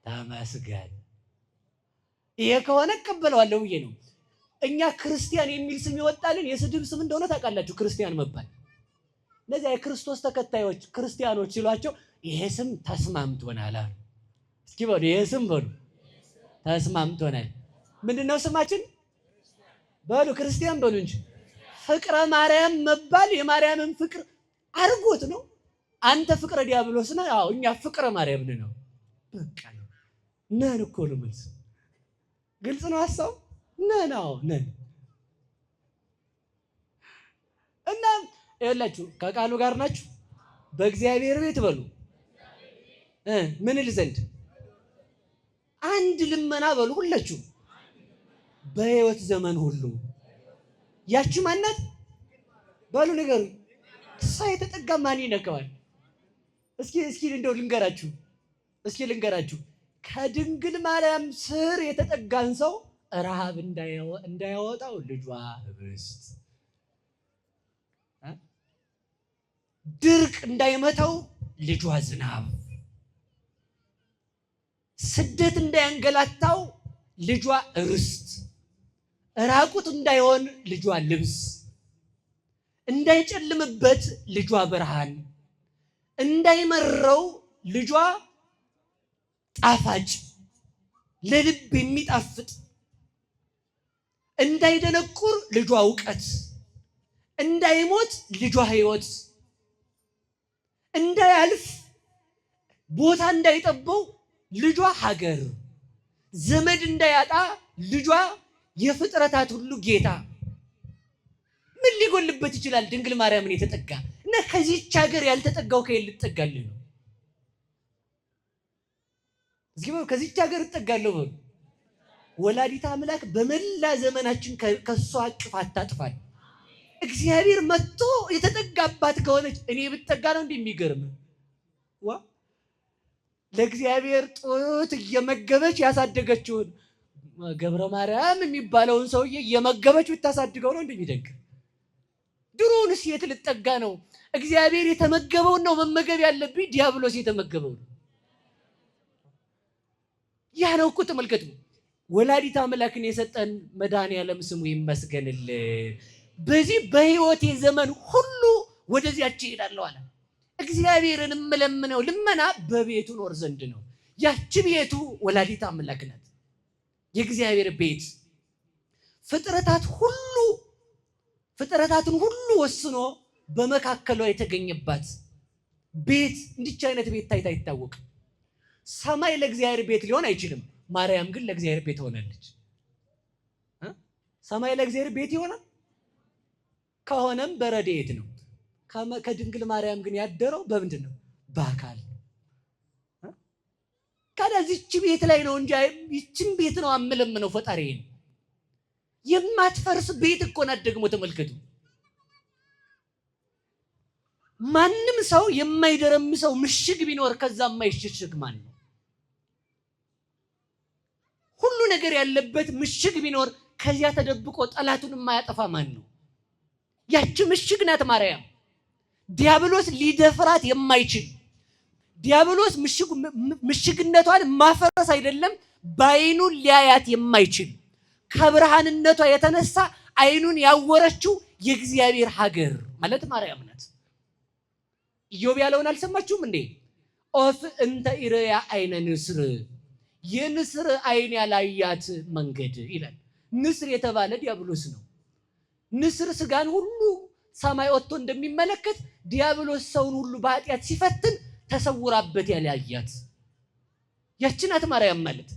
ተመስገን። ይሄ ከሆነ እቀበለዋለሁ ብዬ ነው። እኛ ክርስቲያን የሚል ስም ይወጣልን የስድብ ስም እንደሆነ ታውቃላችሁ። ክርስቲያን መባል እነዚያ የክርስቶስ ተከታዮች ክርስቲያኖች ሲሏቸው ይሄ ስም ተስማምቶናል አሉ። እስኪ በሉ ይሄ ስም በሉ ተስማምቶናል። ምንድን ነው ስማችን? በሉ ክርስቲያን በሉ እንጂ ፍቅረ ማርያም መባል የማርያምን ፍቅር አርጎት ነው። አንተ ፍቅረ ዲያብሎስ ነህ፣ አዎ እኛ ፍቅረ ማርያም ነው። በቃ ነው ነን እኮ ነው መልስ። ግልጽ ነው ሐሳቡ። ነን፣ አዎ ነን። እና ይኸውላችሁ ከቃሉ ጋር ናችሁ። በእግዚአብሔር ቤት በሉ ምን ል ዘንድ አንድ ልመና በሉ ሁላችሁ በሕይወት ዘመን ሁሉ ያቺ ማናት በሉ ንገሩ። እሷ የተጠጋ ማን ይነካዋል? እስኪ እንደው ልንገራችሁ ከድንግል ማርያም ስር የተጠጋን ሰው ረሃብ እንዳያወጣው ልጇ ህብስት፣ ድርቅ እንዳይመታው ልጇ ዝናብ፣ ስደት እንዳያንገላታው ልጇ ርስት፣ ራቁት እንዳይሆን ልጇ ልብስ፣ እንዳይጨልምበት ልጇ ብርሃን፣ እንዳይመረው ልጇ ጣፋጭ ለልብ የሚጣፍጥ፣ እንዳይደነቁር ልጇ እውቀት፣ እንዳይሞት ልጇ ሕይወት፣ እንዳያልፍ ቦታ እንዳይጠበው ልጇ ሀገር፣ ዘመድ እንዳያጣ ልጇ የፍጥረታት ሁሉ ጌታ። ምን ሊጎልበት ይችላል? ድንግል ማርያምን የተጠጋ እና ከዚህች ሀገር ያልተጠጋው ከየት ልትጠጋልህ ነው? እስኪ ከዚህች ሀገር እጠጋለሁ በሉ። ወላዲተ አምላክ በመላ ዘመናችን ከሷ አቅፍ አታጥፋል። እግዚአብሔር መጥቶ የተጠጋባት ከሆነች እኔ ብትጠጋ ነው እንደሚገርም ዋ ለእግዚአብሔር ጡት እየመገበች ያሳደገችውን ገብረ ማርያም የሚባለውን ሰውዬ እየመገበች ብታሳድገው ነው እንደሚደንቅ። ድሮውንስ የት ልጠጋ ነው? እግዚአብሔር የተመገበውን ነው መመገብ ያለብኝ፣ ዲያብሎስ የተመገበው ነው። ያ ነው እኮ ተመልከቱ። ወላዲተ አምላክን የሰጠን መድኃኔዓለም ስሙ ይመስገንልን። በዚህ በሕይወቴ ዘመን ሁሉ ወደዚያች እሄዳለሁ አለ። እግዚአብሔርን የምለምነው ልመና በቤቱ ኖር ዘንድ ነው። ያቺ ቤቱ ወላዲተ አምላክ ናት። የእግዚአብሔር ቤት ፍጥረታትን ሁሉ ወስኖ በመካከሏ የተገኘባት ቤት። እንዲች አይነት ቤት ታይታ አይታወቅም። ሰማይ ለእግዚአብሔር ቤት ሊሆን አይችልም። ማርያም ግን ለእግዚአብሔር ቤት ሆናለች። ሰማይ ለእግዚአብሔር ቤት ይሆናል ከሆነም በረድኤት ነው። ከድንግል ማርያም ግን ያደረው በምንድን ነው? በአካል። ከዚች ቤት ላይ ነው እንጂ ይችን ቤት ነው አምለምነው ፈጣሪዬን። የማትፈርስ ቤት እኮ ናት። ደግሞ ተመልከቱ፣ ማንም ሰው የማይደረምሰው ምሽግ ቢኖር ከዛ የማይሸሽግ ማን ነው? ሁሉ ነገር ያለበት ምሽግ ቢኖር ከዚያ ተደብቆ ጠላቱን የማያጠፋ ማን ነው? ያቺ ምሽግ ናት ማርያም። ዲያብሎስ ሊደፍራት የማይችል ዲያብሎስ ምሽግነቷን ማፈረስ አይደለም በዓይኑ ሊያያት የማይችል ከብርሃንነቷ የተነሳ ዓይኑን ያወረችው የእግዚአብሔር ሀገር ማለት ማርያም ናት። ኢዮብ ያለውን አልሰማችሁም እንዴ? ኦፍ እንተ ኢርያ አይነ ንስር፣ የንስር ዓይን ያላያት መንገድ ይላል። ንስር የተባለ ዲያብሎስ ነው። ንስር ስጋን ሁሉ ሰማይ ወጥቶ እንደሚመለከት ዲያብሎስ ሰውን ሁሉ በኃጢአት ሲፈትን ተሰውራበት ያላያት ያቺ ናት ማርያም ማለት።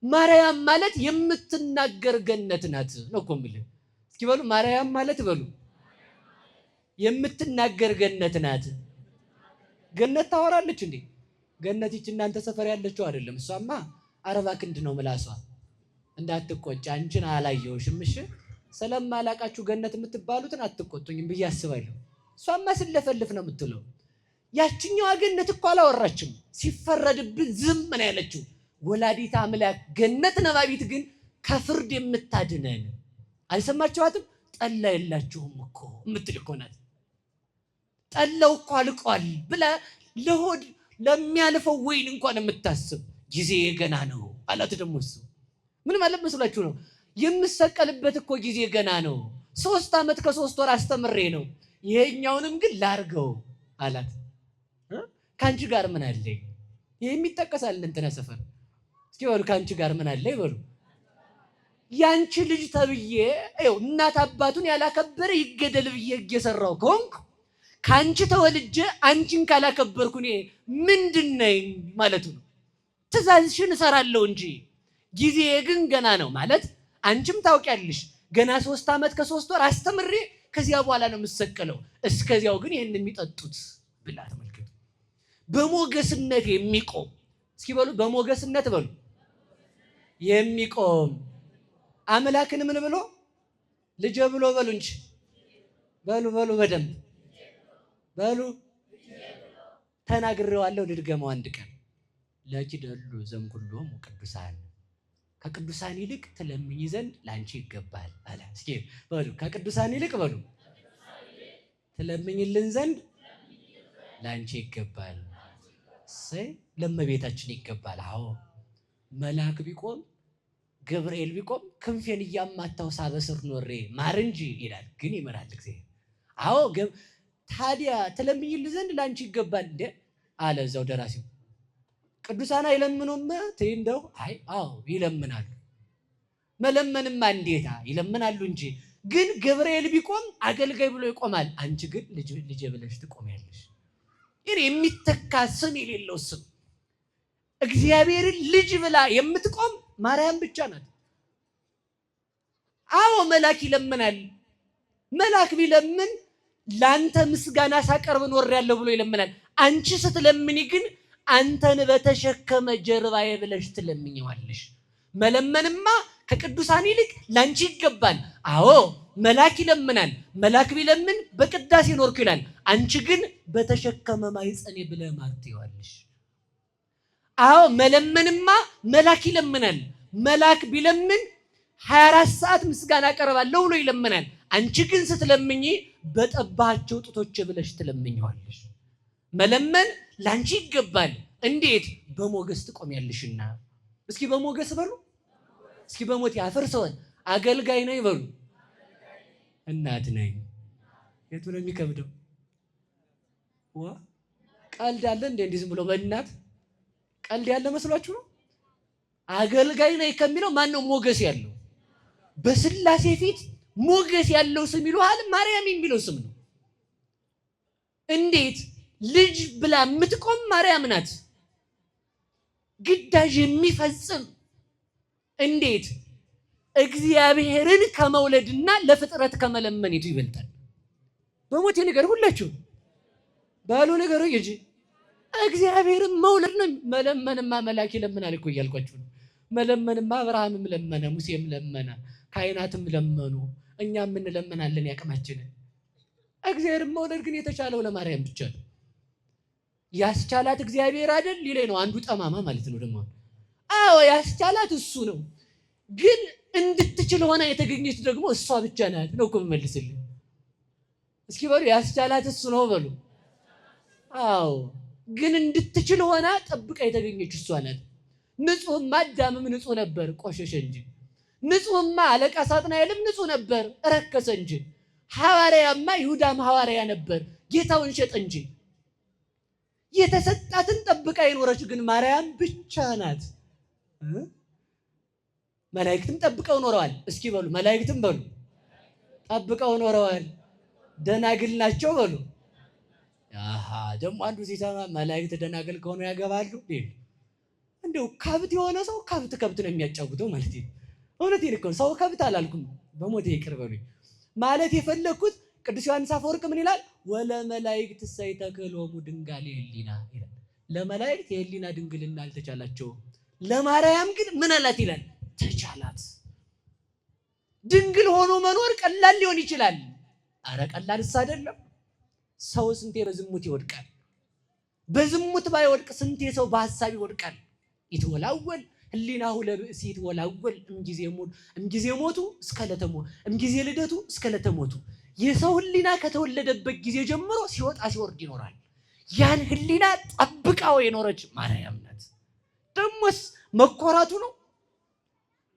ማርያም ማለት የምትናገር ገነት ናት ነው እኮ የምልህ። እስኪ በሉ ማርያም ማለት በሉ የምትናገር ገነት ናት። ገነት ታወራለች እንዴ? ገነት ይች እናንተ ሰፈር ያለችው አይደለም። እሷማ 40 ክንድ ነው ምላሷ። እንዳትቆጭ አንቺን አላየሁሽም። እሺ ስለማላቃችሁ ገነት የምትባሉትን አትቆጡኝም ብዬ አስባለሁ። እሷማ ስለፈልፍ ነው የምትለው። ያችኛዋ ገነት እኮ አላወራችም። ሲፈረድብን ዝም ነው ያለችው። ወላዲተ አምላክ ገነት ነባቢት ግን ከፍርድ የምታድነን አልሰማችኋትም? ጠላ የላችሁም እኮ የምትል እኮ ናት። ጠላው እኮ አልቋል ብላ ለሆድ ለሚያልፈው ወይን እንኳን የምታስብ ጊዜ ገና ነው አላት። ደግሞ እሱ ምን ማለት መስላችሁ ነው? የምሰቀልበት እኮ ጊዜ ገና ነው። 3 ዓመት ከ3 ወር አስተምሬ ነው። ይሄኛውንም ግን ላርገው አላት። ካንቺ ጋር ምን አለኝ? ይሄ የሚጠቀሳል እንትና ሰፈር። እስኪ በሉ ካንቺ ጋር ምን አለ ይበሉ። ያንቺ ልጅ ተብዬ አይው እናት አባቱን ያላከበረ ይገደል ብዬ እየሰራው ከሆንኩ ካንቺ ተወልጄ አንቺን ካላከበርኩ እኔ ምንድነኝ ማለቱ ነው። ትእዛዝሽን እሰራለሁ እንጂ ጊዜ ግን ገና ነው ማለት አንቺም ታውቂያለሽ። ገና 3 ዓመት ከ3 ወር አስተምሬ ከዚያ በኋላ ነው የምሰቀለው። እስከዚያው ግን ይሄን የሚጠጡት ብላ ተመልከቱ። በሞገስነት የሚቆም እስኪ በሉ በሞገስነት በሉ የሚቆም አምላክን ምን ብሎ ልጅ ብሎ በሉ እንጂ በሉ በደንብ በሉ ተናግሬዋለሁ። ልድገመው አንድ ቀን ለኪደሉ ዘምኩሎም ቅዱሳን ከቅዱሳን ይልቅ ትለምኝ ዘንድ ላንቺ ይገባል አለ። እስኪ በሉ ከቅዱሳን ይልቅ በሉ ትለምኝልን ዘንድ ላንቺ ይገባል። ለእመቤታችን ይገባል። አዎ መልአክ ቢቆም ገብርኤል ቢቆም ክንፌን እያማታው ሳበስር ኖሬ ማር እንጂ ይላል። ግን ይመራል እግዚአብሔር። አዎ ታዲያ ትለምኝልን ዘንድ ላንቺ ይገባል እንዴ አለ እዛው ደራሲው። ቅዱሳን አይለምኑም ትይ እንደው አይ አዎ ይለምናሉ። መለመንማ እንዴታ ይለምናሉ እንጂ። ግን ገብርኤል ቢቆም አገልጋይ ብሎ ይቆማል። አንቺ ግን ልጅ ብለሽ ትቆሚያለሽ። ይሄ የሚተካ ስም የሌለው ስም እግዚአብሔርን ልጅ ብላ የምትቆም ማርያም ብቻ ናት። አዎ መልአክ ይለምናል። መልአክ ቢለምን ላንተ ምስጋና ሳቀርብ ኖሬያለሁ ብሎ ይለምናል። አንቺ ስትለምኒ ግን አንተን በተሸከመ ጀርባዬ ብለሽ ትለምኚዋለሽ። መለመንማ ከቅዱሳን ይልቅ ላንቺ ይገባል። አዎ መልአክ ይለምናል። መልአክ ቢለምን በቅዳሴ ኖርኩ ይላል። አንቺ ግን በተሸከመ ማኅፀኔ ብለህ ማር ትይዋለሽ። አዎ መለመንማ መልአክ ይለምናል። መልአክ ቢለምን 24 ሰዓት ምስጋና አቀርባለሁ ብሎ ይለምናል። አንቺ ግን ስትለምኚ በጠባቸው ጡቶች ብለሽ ትለምኚዋለሽ። መለመን ላንቺ ይገባል። እንዴት? በሞገስ ትቆሚያለሽና። እስኪ በሞገስ በሉ። እስኪ በሞት ያፈርሰውን አገልጋይ ነኝ በሉ። እናት ነኝ። የቱ ነው የሚከብደው? ቀልድ አለ እንዴ? እንዲህ ዝም ብሎ በእናት ቀልድ ያለ መስሏችሁ ነው? አገልጋይ ነኝ ከሚለው ማን ነው ሞገስ ያለው? በስላሴ ፊት ሞገስ ያለው ስም ይሉሃል። ማርያም የሚለው ስም ነው። እንዴት? ልጅ ብላ የምትቆም ማርያም ናት። ግዳጅ የሚፈጽም እንዴት? እግዚአብሔርን ከመውለድና ለፍጥረት ከመለመን የቱ ይበልጣል? በሞቴ ነገር ሁላችሁ ባሉ ነገሩ ይጂ እግዚአብሔርን መውለድ ነው። መለመንማ መልአክ ይለምናል እኮ እያልኳችሁ ነው። መለመንማ አብርሃምም ለመነ፣ ሙሴም ለመነ፣ ካህናትም ለመኑ፣ እኛም እንለምናለን ያቅማችንን። እግዚአብሔርን መውለድ ግን የተቻለው ለማርያም ብቻ ነው። ያስቻላት እግዚአብሔር አይደል ሊለኝ ነው አንዱ ጠማማ ማለት ነው። ደግሞ አዎ ያስቻላት እሱ ነው። ግን እንድትችል ሆና የተገኘች ደግሞ እሷ ብቻ ናት ነው እኮ መልስልኝ። እስኪ በሉ ያስቻላት እሱ ነው በሉ። አዎ ግን እንድትችል ሆና ጠብቃ የተገኘች እሷ ናት። ንጹህማ አዳምም ንጹህ ነበር ቆሸሸ እንጂ። ንጹህማ አለቃ ሳጥናኤልም ንጹህ ነበር ረከሰ እንጂ። ሐዋርያማ ይሁዳም ሐዋርያ ነበር ጌታውን ሸጠ እንጂ። የተሰጣትን ጠብቃ የኖረች ግን ማርያም ብቻ ናት። መላእክትም ጠብቀው ኖረዋል። እስኪ በሉ መላእክትም በሉ ጠብቀው ኖረዋል። ደናግል ናቸው በሉ። አሃ ደግሞ አንዱ ሲሰማ መላእክት ደናግል ከሆኑ ያገባሉ። እንደው ከብት የሆነ ሰው ከብት ነው የሚያጫውተው ማለት ነው። እውነቴን እኮ ሰው ከብት አላልኩም፣ በሞቴ ይቅር በሉኝ። ማለት የፈለኩት ቅዱስ ዮሐንስ አፈወርቅ ምን ይላል? ወለ መላእክት ሳይተከሎሙ ድንጋሌ ህሊና ይላል። ለመላእክት የህሊና ድንግልና አልተቻላቸውም። ለማርያም ግን ምን አላት ይላል? ተቻላት። ድንግል ሆኖ መኖር ቀላል ሊሆን ይችላል። አረ ቀላልስ አይደለም። ሰው ስንቴ በዝሙት ይወድቃል። በዝሙት ባይወድቅ ስንቴ ሰው በሐሳብ ይወድቃል። ይተወላወል ህሊናሁ ለብእሲ ይተወላወል እምጊዜ ሞቱ እስከ ለተሞ እምጊዜ ልደቱ እስከ ለተሞቱ። የሰው ህሊና ከተወለደበት ጊዜ ጀምሮ ሲወጣ ሲወርድ ይኖራል። ያን ህሊና ጠብቃው የኖረች ማርያም ናት። ደሞስ መኮራቱ ነው።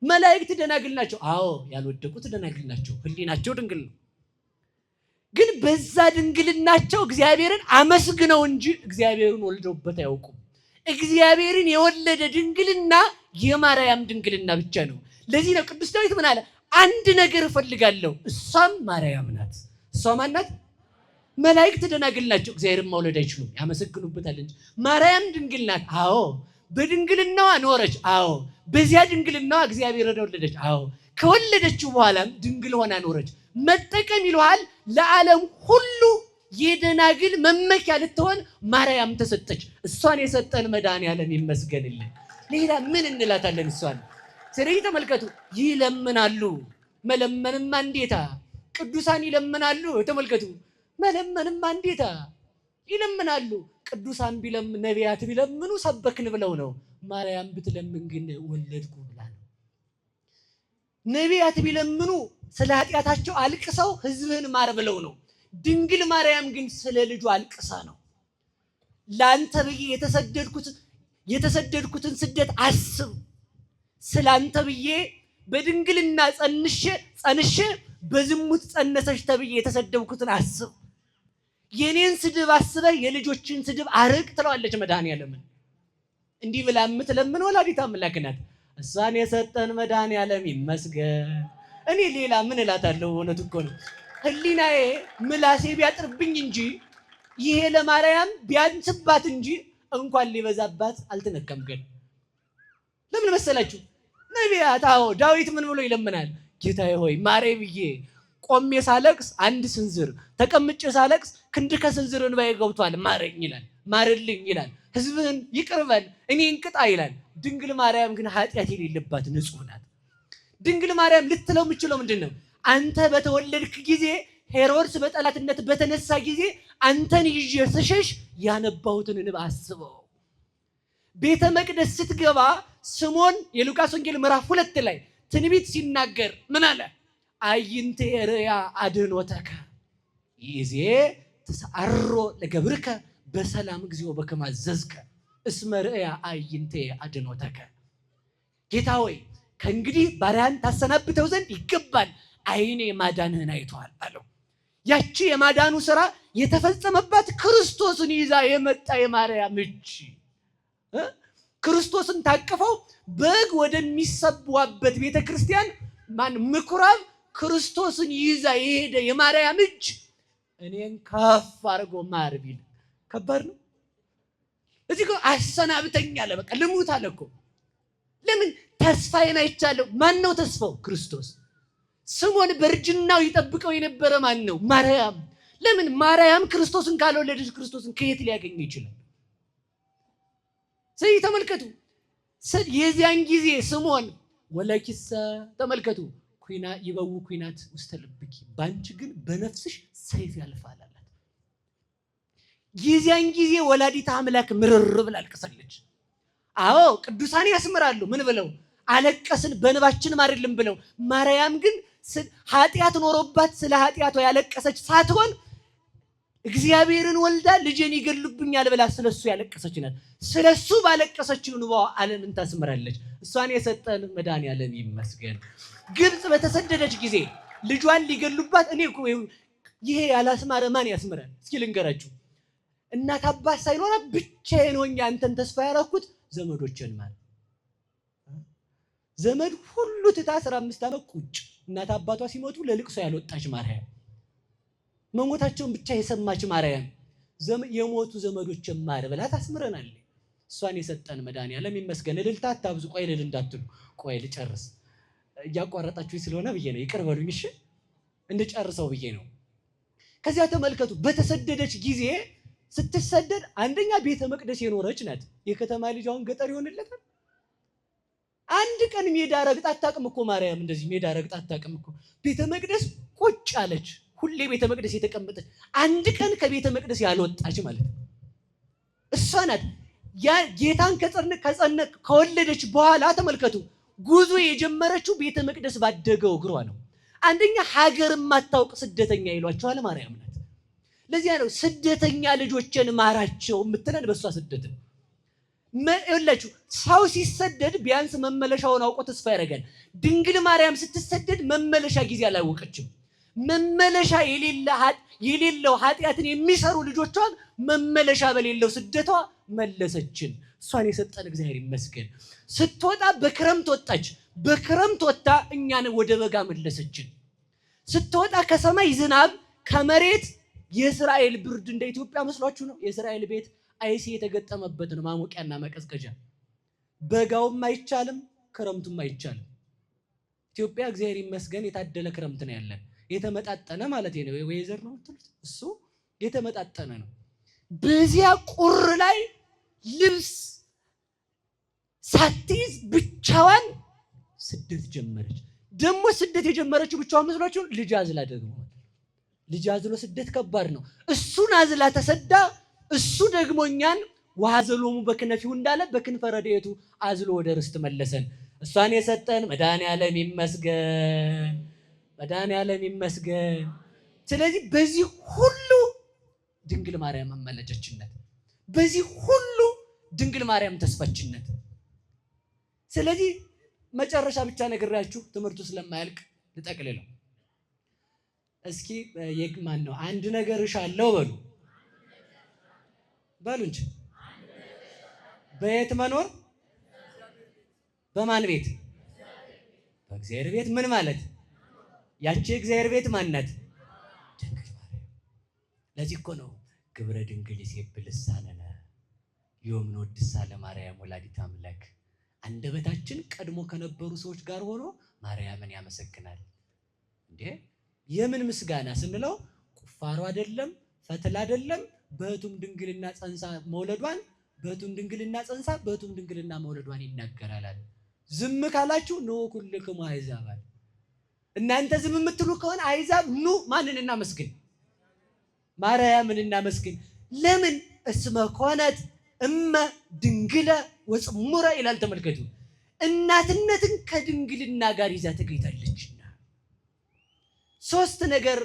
መላእክት ደናግል ናቸው። አዎ ያልወደቁት ደናግል ናቸው። ህሊናቸው ድንግል ነው። ግን በዛ ድንግልናቸው እግዚአብሔርን አመስግነው እንጂ እግዚአብሔርን ወልደውበት አያውቁም። እግዚአብሔርን የወለደ ድንግልና የማርያም ድንግልና ብቻ ነው። ለዚህ ነው ቅዱስ ዳዊት ምን አለ? አንድ ነገር እፈልጋለሁ፣ እሷም ማርያም ናት። እሷ ማን ናት? መላእክት ደናግል ናቸው። እግዚአብሔርን መውለድ አይችሉም፣ ያመሰግኑበታል እንጂ። ማርያም ድንግል ናት። አዎ በድንግልናዋ ኖረች። አዎ በዚያ ድንግልናዋ እግዚአብሔርን ወለደች። አዎ ከወለደችው በኋላም ድንግል ሆና ኖረች። መጠቀም ይለዋል። ለዓለም ሁሉ የደናግል መመኪያ ልትሆን ማርያም ተሰጠች። እሷን የሰጠን መድኃኒዓለም ይመስገንልን። ሌላ ምን እንላታለን? እሷን ስለዚህ ተመልከቱ፣ ይለምናሉ። መለመንማ እንዴታ! ቅዱሳን ይለምናሉ። ተመልከቱ፣ መለመንማ እንዴታ! ይለምናሉ። ቅዱሳን ነቢያት ቢለምኑ ሰበክን ብለው ነው። ማርያም ብትለምን ግን ወለድኩ ብላ ነው። ነቢያት ቢለምኑ ስለ ኃጢአታቸው አልቅሰው ሕዝብህን ማር ብለው ነው። ድንግል ማርያም ግን ስለ ልጁ አልቅሳ ነው። ለአንተ ብዬ የተሰደድኩትን ስደት አስብ። ስለ አንተ ብዬ በድንግልና ጸንሼ በዝሙት ጸነሰች ተብዬ የተሰደብኩትን አስብ። የኔን ስድብ አስበህ የልጆችን ስድብ አርቅ ትለዋለች መድኃኒዓለምን። እንዲህ ብላ የምትለምን ወላዲተ አምላክ ናት። እሷን የሰጠን መድኃኒዓለም ይመስገን። እኔ ሌላ ምን እላታለሁ? እውነት እኮ ነው። ህሊናዬ ምላሴ ቢያጥርብኝ እንጂ ይሄ ለማርያም ቢያንስባት እንጂ እንኳን ሊበዛባት አልተነካም። ግን ለምን መሰላችሁ? ነቢያት አዎ ዳዊት ምን ብሎ ይለምናል? ጌታዬ ሆይ ማሬ ብዬ ቆሜ ሳለቅስ አንድ ስንዝር፣ ተቀምጬ ሳለቅስ ክንድ ከስንዝር እንባዬ ገብቷል፣ ማረኝ ይላል። ማርልኝ ይላል። ህዝብህን ይቅር በል እኔን ቅጣ ይላል። ድንግል ማርያም ግን ኃጢአት የሌለባት ንጹህ ናት። ድንግል ማርያም ልትለው የምችለው ምንድን ነው? አንተ በተወለድክ ጊዜ ሄሮድስ በጠላትነት በተነሳ ጊዜ አንተን ይዤ ስሸሽ ያነባሁትን እንባ አስበው። ቤተ መቅደስ ስትገባ ስምዖን የሉቃስ ወንጌል ምዕራፍ 2 ላይ ትንቢት ሲናገር ምን አለ? አይንቴ ርእያ አድኅኖተከ ይዜ ተሰዓሮ ለገብርከ በሰላም ጊዜው በከመ አዘዝከ እስመ ርእያ አይንቴ አድኅኖተከ። ጌታ ሆይ ከእንግዲህ ባሪያን ታሰናብተው ዘንድ ይገባል፣ ዓይኔ ማዳንህን አይቷል አለው። ያቺ የማዳኑ ስራ የተፈጸመባት ክርስቶስን ይዛ የመጣ የማርያም እጅ ክርስቶስን ታቅፈው በግ ወደሚሰዋበት ቤተክርስቲያን ምኩራብ ክርስቶስን ይዛ የሄደ የማርያም እጅ እኔን ከፍ አድርጎ ማር ቢል ከባድ ነው። እዚህ እኮ አሰናብተኝ አለ። በቃ ልሙት አለ እኮ። ለምን? ተስፋዬን አይቻለሁ። ማን ነው ተስፋው? ክርስቶስ። ስምዖን በእርጅናው ይጠብቀው የነበረ ማን ነው? ማርያም። ለምን? ማርያም ክርስቶስን ካልወለደች ክርስቶስን ከየት ሊያገኝ ይችላል? ስለዚህ ተመልከቱ፣ የዚያን ጊዜ ስምዖን ወለኪሰ ተመልከቱ ኩና ይበው ኩናት ውስተ ልብኪ ባንቺ ግን በነፍስሽ ሰይፍ ያልፋል አላት። የዚያን ጊዜ ወላዲተ አምላክ ምርር ብላ አልቅሳለች። አዎ ቅዱሳን ያስምራሉ። ምን ብለው? አለቀስን በንባችንም አይደለም ብለው። ማርያም ግን ኃጢአት ኖሮባት ስለ ኃጢአቷ ያለቀሰች ሳትሆን እግዚአብሔርን ወልዳ ልጄን ይገሉብኛል ብላ ስለሱ ያለቀሰች ናት። ስለሱ ባለቀሰችው እንባዋ ዓለምን ታስምራለች። እሷን የሰጠን መድኃኒዓለም ይመስገን። ግብፅ በተሰደደች ጊዜ ልጇን ሊገሉባት ይሄ ያላስማረ ማን ያስምራል? እስኪ ልንገራችሁ። እናት አባት ሳይኖራ ብቻዬን ሆኜ አንተን ተስፋ ያደረኩት ዘመዶችን ማለት ዘመድ ሁሉ ትታ 15 ዓመት ቁጭ እናት አባቷ ሲሞቱ ለልቅሶ ያልወጣች ማርያም፣ መሞታቸውን ብቻ የሰማች ማርያም የሞቱ ዘመዶችን ማር ብላ ታስምረናል። እሷን የሰጠን መድኃኒዓለም ይመስገን። እልልታ አታብዙ። ቆይ እልል እንዳትሉ፣ ቆይ ልጨርስ። እያቋረጣችሁ ስለሆነ ብዬ ነው፣ ይቅር በሉኝ እሺ። እንድጨርሰው ብዬ ነው። ከዚያ ተመልከቱ፣ በተሰደደች ጊዜ ስትሰደድ አንደኛ ቤተ መቅደስ የኖረች ናት። የከተማ ልጅ አሁን ገጠር ይሆንለታል? አንድ ቀን ሜዳ ረግጣ አታውቅም እኮ ማርያም። እንደዚህ ሜዳ ረግጣ አታውቅም እኮ። ቤተ መቅደስ ቁጭ አለች፣ ሁሌ ቤተ መቅደስ የተቀመጠች፣ አንድ ቀን ከቤተ መቅደስ ያልወጣች ማለት ነው። እሷ ናት። ያ ጌታን ከወለደች በኋላ ተመልከቱ፣ ጉዞ የጀመረችው ቤተ መቅደስ ባደገው እግሯ ነው። አንደኛ ሀገር የማታውቅ ስደተኛ ይሏቸዋል ማርያም ናት። ለዚያ ነው ስደተኛ ልጆችን ማራቸው የምትለን በእሷ ስደት ነው። ይኸውላችሁ ሰው ሲሰደድ ቢያንስ መመለሻውን አውቆ ተስፋ ያደርጋል። ድንግል ማርያም ስትሰደድ መመለሻ ጊዜ አላወቀችም። መመለሻ የሌለው ኃጢአትን የሚሰሩ ልጆቿን መመለሻ በሌለው ስደቷ መለሰችን። እሷን የሰጠን እግዚአብሔር ይመስገን። ስትወጣ በክረምት ወጣች። በክረምት ወጣ እኛን ወደ በጋ መለሰችን። ስትወጣ ከሰማይ ዝናብ ከመሬት የእስራኤል ብርድ እንደ ኢትዮጵያ መስሏችሁ ነው? የእስራኤል ቤት አይሲ የተገጠመበት ነው፣ ማሞቂያና መቀዝቀዣ። በጋውም አይቻልም፣ ክረምቱም አይቻልም። ኢትዮጵያ እግዚአብሔር ይመስገን የታደለ ክረምት ነው ያለን። የተመጣጠነ ማለት ነው። ወይዘር ነው የምትሉት እሱ የተመጣጠነ ነው። በዚያ ቁር ላይ ልብስ ሳትይዝ ብቻዋን ስደት ጀመረች። ደግሞ ስደት የጀመረችው ብቻዋን መስሏችሁ? ልጅ አዝላ ደግሞ ልጅ አዝሎ ስደት ከባድ ነው። እሱን አዝላ ተሰዳ፣ እሱ ደግሞ እኛን ወሐዘሎሙ በክነፊሁ እንዳለ በክንፈ ረድኤቱ አዝሎ ወደ ርስት መለሰን። እሷን የሰጠን መድኃኒዓለም ይመስገን፣ መድኃኒዓለም ይመስገን። ስለዚህ በዚህ ሁሉ ድንግል ማርያም አማላጃችነት፣ በዚህ ሁሉ ድንግል ማርያም ተስፋችነት። ስለዚህ መጨረሻ ብቻ ነግራችሁ ትምህርቱ ስለማያልቅ ልጠቅልለው። እስኪ የግማን ነው አንድ ነገር እሻለሁ በሉ በሉ እንጂ በየት መኖር? በማን ቤት? በእግዚአብሔር ቤት። ምን ማለት? ያቺ የእግዚአብሔር ቤት ማናት? ድንግል ማርያም። ለዚህ እኮ ነው ግብረ ድንግል ይሴብሕ ልሳነነ ዮም ንወድሳ ለማርያም ወላዲተ አምላክ። አንደበታችን ቀድሞ ከነበሩ ሰዎች ጋር ሆኖ ማርያምን ያመሰግናል። እንዴ የምን ምስጋና ስንለው ቁፋሮ አይደለም፣ ፈትል አይደለም። በሕቱም ድንግልና ጸንሳ መውለዷን በሕቱም ድንግልና ጸንሳ በሕቱም ድንግልና መውለዷን ይናገራል። ዝም ካላችሁ ነው ኩልክሙ አሕዛብ። እናንተ ዝም የምትሉ ከሆነ አሕዛብ ኑ ማንን እናመስግን? ማርያምን እናመስግን። ለምን? እስመ ኮነት እመ ድንግለ ወጽሙረ ይላል። ተመልከቱ፣ እናትነትን ከድንግልና ጋር ይዛ ተገኝታለችና። ሶስት ነገር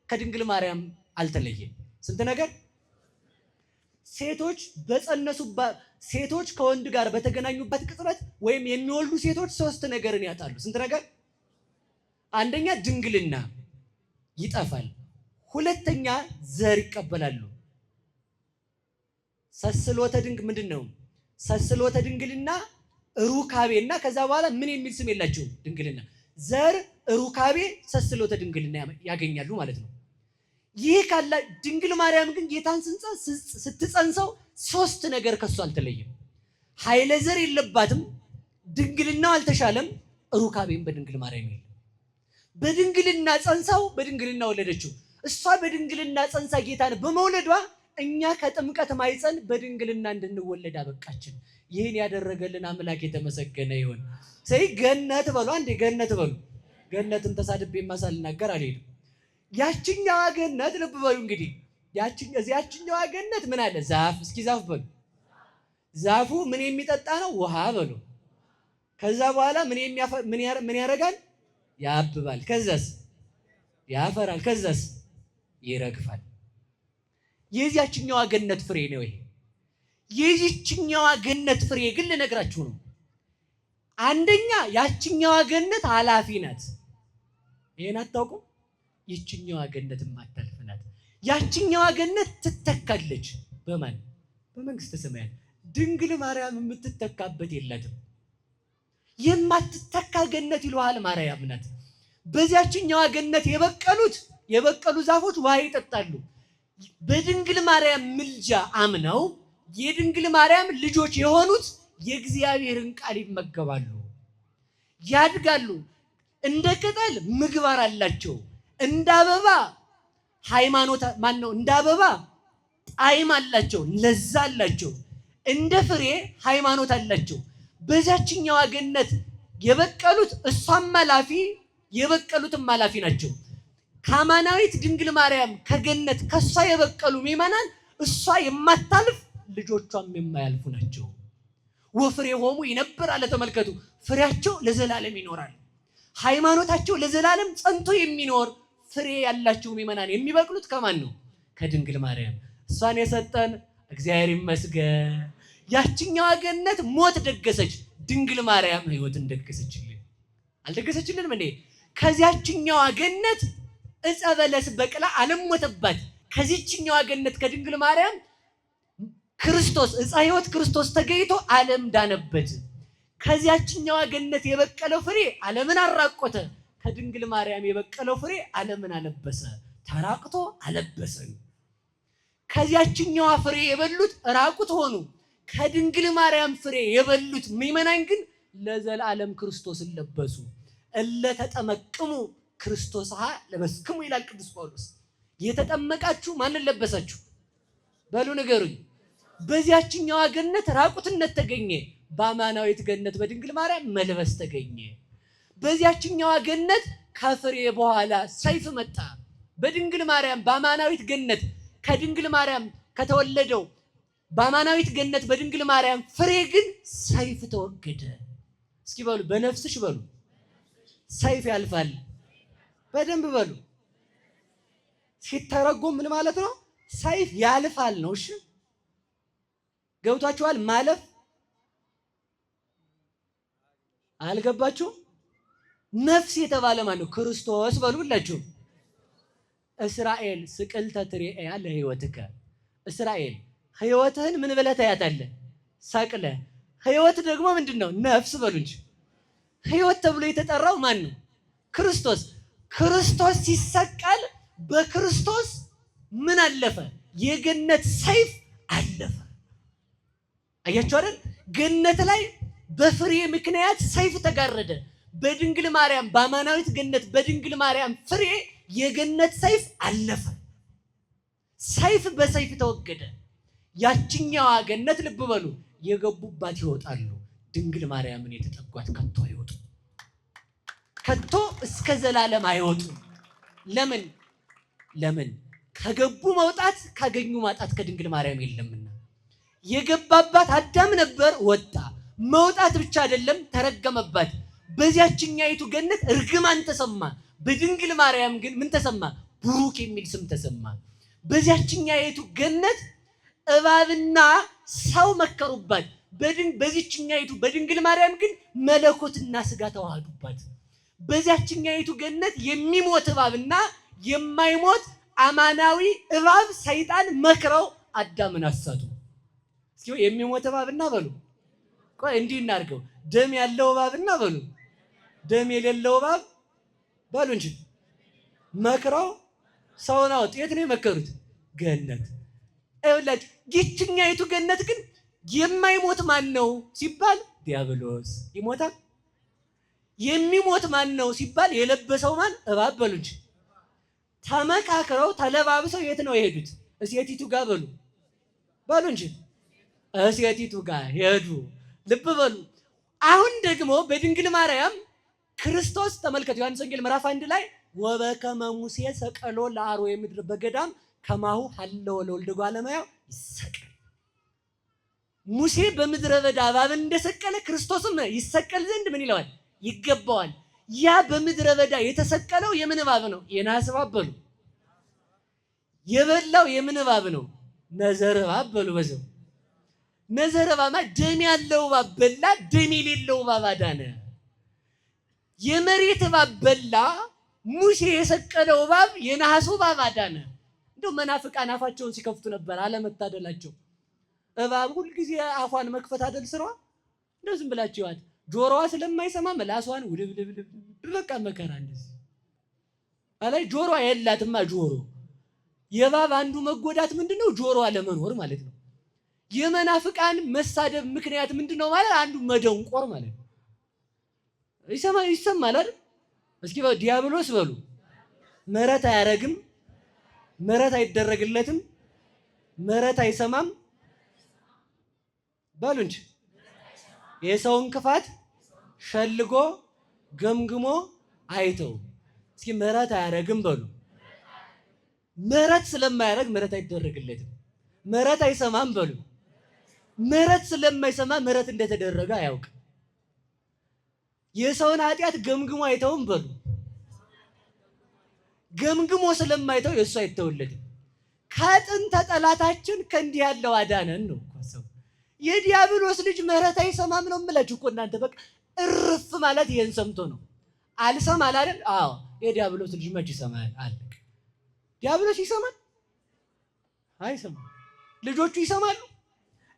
ከድንግል ማርያም አልተለየም። ስንት ነገር? ሴቶች ከወንድ ጋር በተገናኙበት ቅጽበት ወይም የሚወልዱ ሴቶች ሶስት ነገርን ያጣሉ። ስንት ነገር? አንደኛ ድንግልና ይጠፋል። ሁለተኛ ዘር ይቀበላሉ። ሰስሎተ ድንግል ምንድነው? ሰስሎተ ድንግልና ሩካቤና ከዛ በኋላ ምን የሚል ስም የላቸውም። ድንግልና፣ ዘር፣ ሩካቤ፣ ሰስሎተ ድንግልና ያገኛሉ ማለት ነው። ይህ ካላ ድንግል ማርያም ግን ጌታን ስትጸንሰው ሶስት ነገር ከሱ አልተለየም። ኃይለ ዘር የለባትም፣ ድንግልናው አልተሻለም፣ ሩካቤም በድንግል ማርያም የለም። በድንግልና ጸንሳው በድንግልና ወለደችው። እሷ በድንግልና ጸንሳ ጌታን በመውለዷ እኛ ከጥምቀት ማይጸን በድንግልና እንድንወለድ አበቃችን። ይህን ያደረገልን አምላክ የተመሰገነ ይሁን። ሰይ ገነት በሉ፣ አንዴ ገነት በሉ። ገነትን ተሳድቤ ማሳልናገር አልሄድም። ያችኛዋ ገነት ልብ በሉ እንግዲህ ያችኛዋ ገነት ምን አለ? ዛፍ። እስኪ ዛፍ በሉ። ዛፉ ምን የሚጠጣ ነው? ውሃ በሉ። ከዛ በኋላ ምን ያደርጋል? ያብባል። ከዛስ ያፈራል። ከዛስ ይረግፋል። የዚያችኛዋ ገነት ፍሬ ነው ይሄ። የዚህችኛዋ ገነት ፍሬ ግን ልነግራችሁ ነው። አንደኛ ያችኛዋ ገነት ኃላፊ ናት። ይሄን አታውቁም? ይችኛዋ ገነት የማታልፍ ናት። ያችኛዋ ገነት ትተካለች። በማን? በመንግስተ ሰማያት። ድንግል ማርያም የምትተካበት የላትም። የማትተካ ገነት ይሏል ማርያም ናት። በዚያችኛዋ ገነት የበቀሉ ዛፎች ውሃ ይጠጣሉ። በድንግል ማርያም ምልጃ አምነው የድንግል ማርያም ልጆች የሆኑት የእግዚአብሔርን ቃል ይመገባሉ፣ ያድጋሉ። እንደ ቅጠል ምግባር አላቸው። እንደ አበባ እንደ አበባ ጣዕም አላቸው፣ ለዛ አላቸው። እንደ ፍሬ ሃይማኖት አላቸው። በዛችኛዋ ገነት የበቀሉት እሷም አላፊ የበቀሉትም አላፊ ናቸው። ከአማናዊት ድንግል ማርያም ከገነት ከሷ የበቀሉ ምእመናን እሷ የማታልፍ ልጆቿም የማያልፉ ናቸው። ወፍሬሆሙ ይነብር አለ። ተመልከቱ፣ ፍሬያቸው ለዘላለም ይኖራል። ሃይማኖታቸው ለዘላለም ጸንቶ የሚኖር ፍሬ ያላቸው ምእመናን የሚበቅሉት ከማን ነው? ከድንግል ማርያም። እሷን የሰጠን እግዚአብሔር ይመስገን። ያችኛዋ ገነት ሞት ደገሰች፣ ድንግል ማርያም ሕይወትን ደገሰችልን። አልደገሰችልንም እንዴ? ከዚያችኛዋ ገነት ዕፀ በለስ በቅላ አልሞተባት። ከዚህችኛዋ ገነት ከድንግል ማርያም ክርስቶስ ዕፀ ሕይወት ክርስቶስ ተገኝቶ ዓለም ዳነበት። ከዚያችኛዋ ገነት የበቀለው ፍሬ ዓለምን አራቆተ። ከድንግል ማርያም የበቀለው ፍሬ ዓለምን አለበሰ፣ ተራቅቶ አለበሰን። ከዚያችኛዋ ፍሬ የበሉት ራቁት ሆኑ። ከድንግል ማርያም ፍሬ የበሉት ምእመናን ግን ለዘላለም ክርስቶስን ለበሱ። እለ ተጠመቅሙ ክርስቶስሃ ለበስክሙ ይላል ቅዱስ ጳውሎስ። የተጠመቃችሁ ማንን ለበሳችሁ? በሉ ንገሩኝ። በዚያችኛዋ ገነት ራቁትነት ተገኘ፣ በአማናዊት ገነት በድንግል ማርያም መልበስ ተገኘ። በዚያችኛዋ ገነት ከፍሬ በኋላ ሰይፍ መጣ። በድንግል ማርያም በአማናዊት ገነት ከድንግል ማርያም ከተወለደው በአማናዊት ገነት በድንግል ማርያም ፍሬ ግን ሰይፍ ተወገደ። እስኪ በሉ በነፍስሽ በሉ። ሰይፍ ያልፋል። በደንብ በሉ። ሲተረጎም ምን ማለት ነው? ሰይፍ ያልፋል ነው። እሺ ገብቷችኋል? ማለፍ አልገባችሁ? ነፍስ የተባለ ማለት ነው ክርስቶስ በሉ ሁላችሁ። እስራኤል ስቅልተ ትሬአ ለሕይወትከ። እስራኤል ሕይወትህን ምን ብለህ ታያታለህ? ሰቅለ። ሕይወት ደግሞ ምንድን ነው? ነፍስ በሉ እንጂ። ሕይወት ተብሎ የተጠራው ማን ነው? ክርስቶስ። ክርስቶስ ሲሰቀል በክርስቶስ ምን አለፈ? የገነት ሰይፍ አለፈ። አያችሁ አይደል? ገነት ላይ በፍሬ ምክንያት ሰይፍ ተጋረደ። በድንግል ማርያም በአማናዊት ገነት በድንግል ማርያም ፍሬ የገነት ሰይፍ አለፈ። ሰይፍ በሰይፍ ተወገደ። ያችኛዋ ገነት ልብ በሉ የገቡባት ይወጣሉ፣ ድንግል ማርያምን የተጠጓት ከቶ አይወጡ። ከቶ እስከ ዘላለም አይወጡም። ለምን? ከገቡ መውጣት ካገኙ ማጣት ከድንግል ማርያም የለምና። የገባባት አዳም ነበር፣ ወጣ። መውጣት ብቻ አይደለም፣ ተረገመባት። በዚያችኛይቱ ገነት እርግማን ተሰማ። በድንግል ማርያም ግን ምን ተሰማ? ብሩክ የሚል ስም ተሰማ። በዚያችኛይቱ ገነት እባብና ሰው መከሩባት። በዚህችኛይቱ በድንግል ማርያም ግን መለኮትና ስጋ ተዋህዱባት። በዚያችኛይቱ ገነት የሚሞት እባብና የማይሞት አማናዊ እባብ ሰይጣን መክረው አዳምን አሳቱ። እስኪ የሚሞት እባብና በሉ፣ ቆይ እንዲህ እናድርገው፣ ደም ያለው እባብና በሉ፣ ደም የሌለው እባብ በሉ እንጂ መክረው ሰውን አወጡ። የት ነው የመከሩት? ገነት። እውላችሁ ይህችኛይቱ ገነት ግን የማይሞት ማን ነው ሲባል ዲያብሎስ ይሞታል። የሚሞት ማን ነው ሲባል የለበሰው ማን? እባብ በሉ እንጂ። ተመካክረው ተለባብሰው የት ነው የሄዱት? እሴቲቱ ጋር በሉ እንጂ እሴቲቱ ጋር ሄዱ። ልብ በሉ። አሁን ደግሞ በድንግል ማርያም ክርስቶስ ተመልከቱ። ዮሐንስ ወንጌል ምዕራፍ 1 ላይ ወበከመ ሙሴ ሰቀሎ ለአርዌ ምድር በገዳም ከማሁ ሀለወ ለወልደ እጓለ እመሕያው ይሰቀል። ሙሴ በምድረ በዳ እባብን እንደሰቀለ ክርስቶስም ይሰቀል ዘንድ ምን ይለዋል? ይገባዋል። ያ በምድረ በዳ የተሰቀለው የምን እባብ ነው? የናስ እባብ በሉ። የበላው የምን እባብ ነው? ነዘር እባብ በሉ። በዛው ነዘር እባብ ደም ያለው እባብ በላ፣ ደም የሌለው እባብ አዳነ። የመሬት እባብ በላ፣ ሙሴ የሰቀለው እባብ የነሐሱ እባብ አዳነ። እንደው መናፍቃን አፋቸውን ሲከፍቱ ነበር፣ አለመታደላቸው። እባብ ሁልጊዜ አፏን መክፈት አይደል ስራዋ? እንደው ዝም ብላችሁ ይዋት። ጆሮዋ ስለማይሰማ ምላሷን ውልብልብልብ በቃ መከራ እንደዚህ አላይ። ጆሮዋ የላትማ ጆሮ። የእባብ አንዱ መጎዳት ምንድነው? ጆሮዋ ለመኖር ማለት ነው። የመናፍቃን መሳደብ ምክንያት ምንድነው ማለት? አንዱ መደንቆር ማለት ነው። ይሰማል አይደል? እስኪ ዲያብሎስ በሉ ምሕረት አያረግም፣ ምሕረት አይደረግለትም፣ ምሕረት አይሰማም በሉ እንጂ። የሰውን ክፋት ሸልጎ ገምግሞ አይተው። እስኪ ምሕረት አያረግም በሉ። ምሕረት ስለማያረግ ምሕረት አይደረግለትም። ምሕረት አይሰማም በሉ። ምሕረት ስለማይሰማ ምሕረት እንደተደረገ አያውቅ። የሰውን ኃጢአት ገምግሞ አይተውም በሉ። ገምግሞ ስለማይተው የእሱ አይተውለትም። ከጥንተ ጠላታችን ከእንዲህ ያለው አዳነን ነው ሰው። የዲያብሎስ ልጅ ምሕረት አይሰማም ነው የምላችሁ እኮ እናንተ። በቃ እርፍ ማለት ይሄን ሰምቶ ነው። አልሰማል አይደል? አዎ የዲያብሎስ ልጅ መች ይሰማል? አለቅ። ዲያብሎስ ይሰማል? አይሰማም። ልጆቹ ይሰማሉ።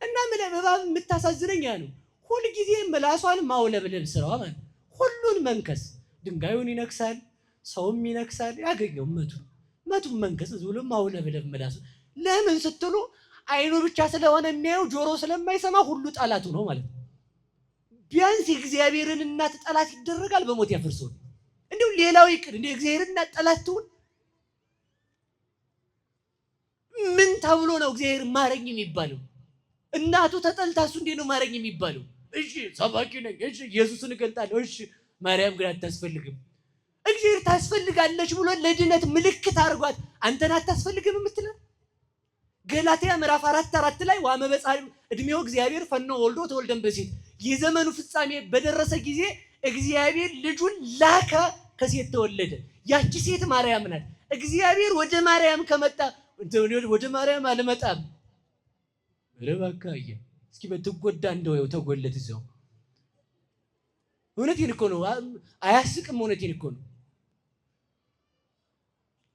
እና እባብ የምታሳዝነኝ ያ ነው። ሁልጊዜ ምላሷን ማውለብለብ ስራዋ ማለት ሁሉን መንከስ። ድንጋዩን ይነክሳል፣ ሰውም ይነክሳል። ያገኘው መቱን መንከስ ብሎ ማውለብለብ ምላሱ። ለምን ስትሉ አይኑ ብቻ ስለሆነ የሚያየው ጆሮ ስለማይሰማ ሁሉ ጠላቱ ነው ማለት ነው። ቢያንስ የእግዚአብሔርን እናት ጠላት ይደረጋል፣ በሞት ያፈርሰው። እንዲሁ ሌላው ይቅር፣ እንደ እግዚአብሔርን እናት ጠላት ትሁን። ምን ተብሎ ነው እግዚአብሔር ማረኝ የሚባለው? እናቱ ተጠልታ እሱ እንዴት ነው ማረኝ የሚባለው? እሺ ሰባኪ ነኝ፣ እሺ ኢየሱስን እገልጣለሁ፣ እሺ ማርያም ግን አታስፈልግም። እግዚአብሔር ታስፈልጋለች ብሎ ለድነት ምልክት አድርጓት አንተን አታስፈልግም የምትለው ገላትያ ምዕራፍ 4 ላይ ዋመበጻሪ እድሜው እግዚአብሔር ፈኖ ወልዶ ተወልደን በሴት የዘመኑ ፍጻሜ በደረሰ ጊዜ እግዚአብሔር ልጁን ላከ፣ ከሴት ተወለደ። ያቺ ሴት ማርያም ናት። እግዚአብሔር ወደ ማርያም ከመጣ ወደ ማርያም አልመጣም ረባካየ። እስኪ በትጎዳ እንደው ተጎለት እዛው። እውነቴን እኮ ነው። አያስቅም? እውነቴን እኮ ነው።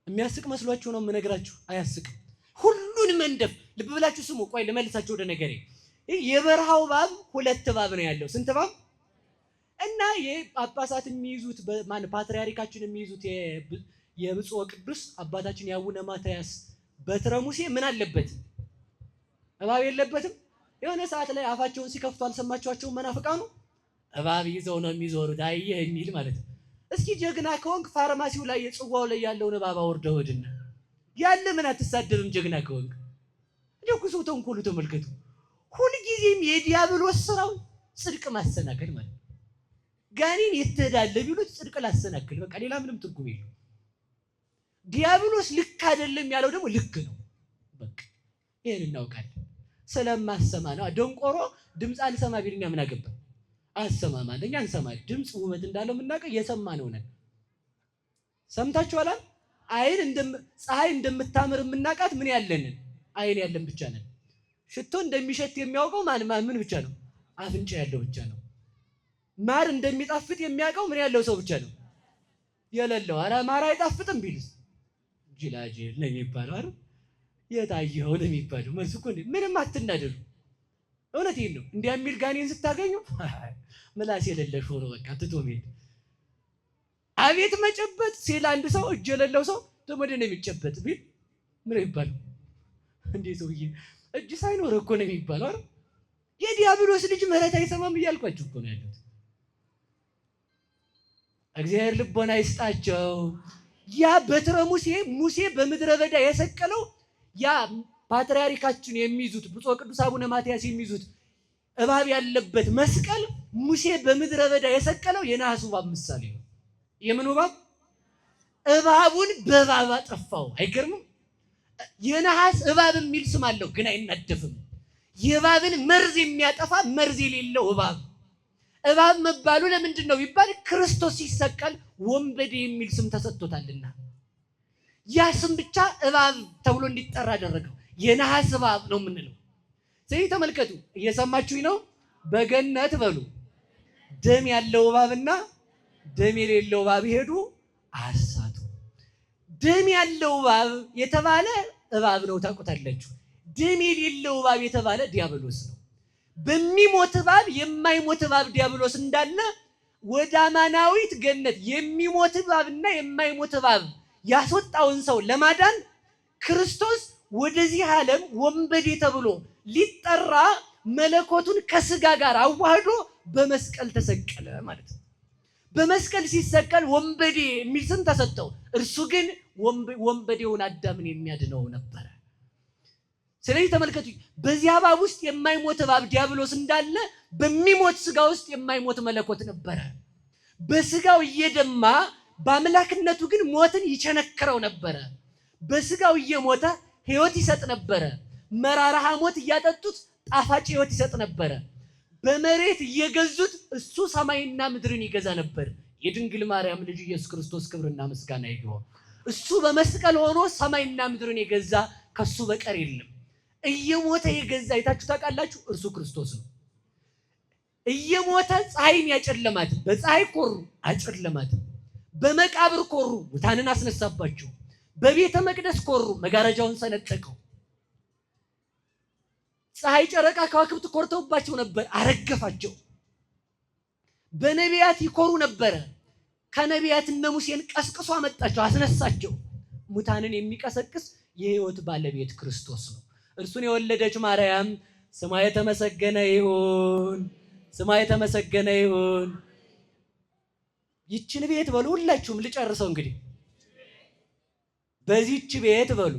የሚያስቅ መስሏችሁ ነው የምነግራችሁ? አያስቅም። ሁሉን መንደፍ። ልብ ብላችሁ ስሙ። ቆይ ልመልሳችሁ ወደ ነገሬ። የበረሃው እባብ 2 እባብ ነው ያለው። ስንት እባብ? እና የጳጳሳት የሚይዙት ማን ፓትርያርካችን የሚይዙት የብፁዕ ቅዱስ አባታችን የአቡነ ማትያስ በትረ ሙሴ ምን አለበት? እባብ የለበትም? የሆነ ሰዓት ላይ አፋቸውን ሲከፍቱ አልሰማችኋቸውም? መናፍቃኑ እባብ ይዘው ነው የሚዞሩት። አየህ የሚል ማለት ነው። እስኪ ጀግና ከሆንክ ፋርማሲው ላይ የጽዋው ላይ ያለውን እባብ አውርደው ሂድና ያለ ምን አትሳደብም? ጀግና ከሆንክ እንደው ሰው ተንኮሉ ተመልከቱ። ሁልጊዜም የዲያብሎስ ስራው ጽድቅ ማሰናከል ማለት ጋኔን የትሄዳለህ ቢሉት ጽድቅ ላሰናክል፣ በቃ ሌላ ምንም ትርጉም የለው። ዲያብሎስ ልክ አይደለም ያለው ደግሞ ልክ ነው። በቃ ይሄን እናውቃለን። ስለማሰማ ነው። ደንቆሮ ድምፅ አልሰማ ቢልኛ ምን አገባ? አሰማማ አንደኛ እንሰማ ድምፅ ውበት እንዳለው የምናውቀው የሰማነው ነን። ሰምታችኋል? አይን ፀሐይ እንደምታምር የምናውቃት ምን ያለንን አይን ያለን ብቻ ነን። ሽቶ እንደሚሸት የሚያውቀው ምን ብቻ ነው? አፍንጫ ያለው ብቻ ነው። ማር እንደሚጣፍጥ የሚያውቀው ምን ያለው ሰው ብቻ ነው? የሌለው። ኧረ ማር አይጣፍጥም ቢልስ ጅላጅል ነው የሚባለው አይደል? የታየው ነው የሚባለው። መልስ እኮ ምንም አትናደዱ። እውነቴን ነው። እንዲያ የሚል ጋኔን ስታገኙ ምላስ የሌለሽ ሆኖ በቃ ትቶ መሄድ። አቤት መጨበጥ ሲል አንድ ሰው እጅ የሌለው ሰው ተመደ ነው የሚጨበጥ ቢል ምን ይባላል? እንዴ ሰውዬ እጅ ሳይኖር እኮ ነው የሚባለው አይደል? የዲያብሎስ ልጅ ምህረት አይሰማም እያልኳችሁ እኮ ነው ያሉት። እግዚአብሔር ልቦና ይስጣቸው። ያ በትረ ሙሴ በምድረ በዳ የሰቀለው ያ ፓትርያርካችን የሚይዙት ብፁዕ ቅዱስ አቡነ ማትያስ የሚይዙት እባብ ያለበት መስቀል ሙሴ በምድረ በዳ የሰቀለው የነሐስ እባብ ምሳሌ ነው። የምን እባብ? እባቡን በእባብ አጠፋው። አይገርምም? የነሐስ እባብ የሚል ስም አለው ግን አይናደፍም። የእባብን መርዝ የሚያጠፋ መርዝ የሌለው እባብ መባሉ ለምንድን ነው ቢባል ክርስቶስ ሲሰቀል ወንበዴ የሚል ስም ተሰጥቶታልና ያ ስም ብቻ እባብ ተብሎ እንዲጠራ አደረገው። የነሐስ እባብ ነው የምንለው። ስለዚህ ተመልከቱ፣ እየሰማችሁኝ ነው? በገነት በሉ ደም ያለው እባብና ደም የሌለው እባብ ሄዱ አሳቱ። ደም ያለው እባብ የተባለ እባብ ነው ታውቁታላችሁ። ደም የሌለው እባብ የተባለ ዲያብሎስ ነው። በሚሞት እባብ የማይሞት እባብ ዲያብሎስ እንዳለ ወደ አማናዊት ገነት የሚሞት እባብና የማይሞት እባብ ያስወጣውን ሰው ለማዳን ክርስቶስ ወደዚህ ዓለም ወንበዴ ተብሎ ሊጠራ መለኮቱን ከስጋ ጋር አዋህዶ በመስቀል ተሰቀለ ማለት ነው። በመስቀል ሲሰቀል ወንበዴ የሚል ስም ተሰጠው። እርሱ ግን ወንበዴውን አዳምን የሚያድነው ነበረ። ስለዚህ ተመልከቱ፣ በዚህ እባብ ውስጥ የማይሞት እባብ ዲያብሎስ እንዳለ በሚሞት ስጋ ውስጥ የማይሞት መለኮት ነበረ። በስጋው እየደማ በአምላክነቱ ግን ሞትን ይቸነክረው ነበረ። በስጋው እየሞተ ሕይወት ይሰጥ ነበረ። መራራ ሐሞት እያጠጡት ጣፋጭ ሕይወት ይሰጥ ነበረ። በመሬት እየገዙት እሱ ሰማይና ምድርን ይገዛ ነበር። የድንግል ማርያም ልጅ ኢየሱስ ክርስቶስ ክብርና ምስጋና ይግባው። እሱ በመስቀል ሆኖ ሰማይና ምድርን የገዛ ከሱ በቀር የለም። እየሞተ የገዛ አይታችሁ ታውቃላችሁ? እርሱ ክርስቶስ ነው። እየሞተ ፀሐይን ያጨለማት፣ በፀሐይ ኮሩ አጨለማት። በመቃብር ኮሩ ሙታንን አስነሳባቸው። በቤተ መቅደስ ኮሩ መጋረጃውን ሰነጠቀው። ፀሐይ፣ ጨረቃ፣ ከዋክብት ኮርተውባቸው ነበር፣ አረገፋቸው። በነቢያት ይኮሩ ነበረ። ከነቢያት እነ ሙሴን ቀስቅሶ አመጣቸው፣ አስነሳቸው። ሙታንን የሚቀሰቅስ የሕይወት ባለቤት ክርስቶስ ነው። እርሱን የወለደች ማርያም ስሟ የተመሰገነ ይሁን፣ ስሟ የተመሰገነ ይሁን። ይችን ቤት በሉ ሁላችሁም፣ ልጨርሰው እንግዲህ። በዚህች ቤት በሉ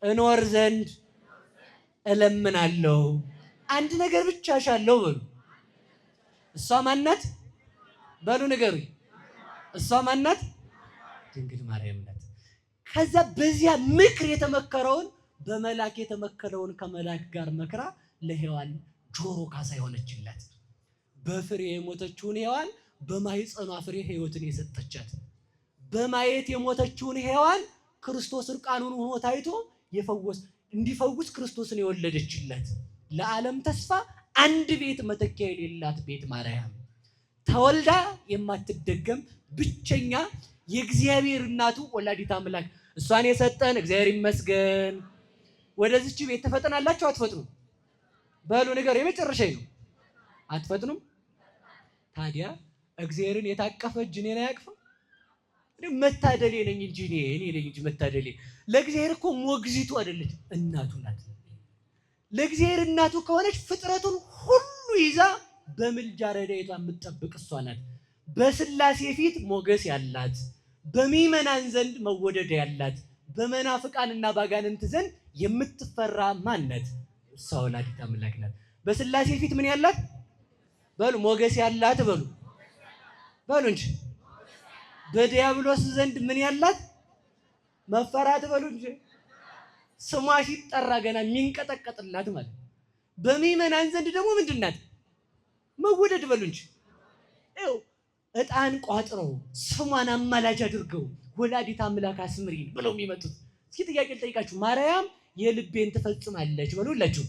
እኖር ዘንድ እለምናለሁ። አንድ ነገር ብቻ እሻለሁ በሉ። እሷ ማናት? በሉ ንገሩኝ። እሷ ማናት? ድንግል ማርያም ናት። ከዛ በዚያ ምክር የተመከረውን በመላክ የተመከረውን ከመላክ ጋር መክራ ለሔዋን ጆሮ ካሳ የሆነችላት፣ በፍሬ የሞተችውን ሔዋን በማኅፀኗ ፍሬ ሕይወትን የሰጠቻት፣ በማየት የሞተችውን ሔዋን ክርስቶስ እርቃኑን ሆኖ ታይቶ እንዲፈውስ ክርስቶስን የወለደችላት፣ ለዓለም ተስፋ አንድ ቤት መተኪያ የሌላት ቤት ማርያም፣ ተወልዳ የማትደገም ብቸኛ የእግዚአብሔር እናቱ ወላዲት አምላክ እሷን የሰጠን እግዚአብሔር ይመስገን። ወደዚች ቤት ተፈጥናላችሁ አትፈጥኑ? በሉ ነገር የመጨረሻ ነው። አትፈጥኑም? ታዲያ እግዚአብሔርን የታቀፈ እጅ እኔን አያቅፍም? መታደሌ ነኝ እንጂ እኔ ነኝ እንጂ መታደሌ። ለእግዚአብሔር እኮ ሞግዚቱ አይደለች፣ እናቱ ናት። ለእግዚአብሔር እናቱ ከሆነች ፍጥረቱን ሁሉ ይዛ በምልጃ ረድኤቷ የምትጠብቅ እሷ ናት። በሥላሴ ፊት ሞገስ ያላት፣ በምዕመናን ዘንድ መወደድ ያላት፣ በመናፍቃንና ባጋንንት ዘንድ የምትፈራ ማነት? እሷ ወላዲተ አምላክ ናት። በሥላሴ ፊት ምን ያላት በሉ? ሞገስ ያላት በሉ። በሉ እንጂ በዲያብሎስ ዘንድ ምን ያላት መፈራት በሉ እንጂ ስሟ ሲጠራ ገና የሚንቀጠቀጥላት ማለት። በምዕመናን ዘንድ ደግሞ ምንድናት? መወደድ በሉ እንጂ ይኸው ዕጣን ቋጥረው ስሟን አማላጅ አድርገው ወላዲተ አምላክ አስምሪን ብለው የሚመጡት። እስኪ ጥያቄ ልጠይቃችሁ፣ ማርያም የልቤን ትፈጽማለች በሉላችሁ።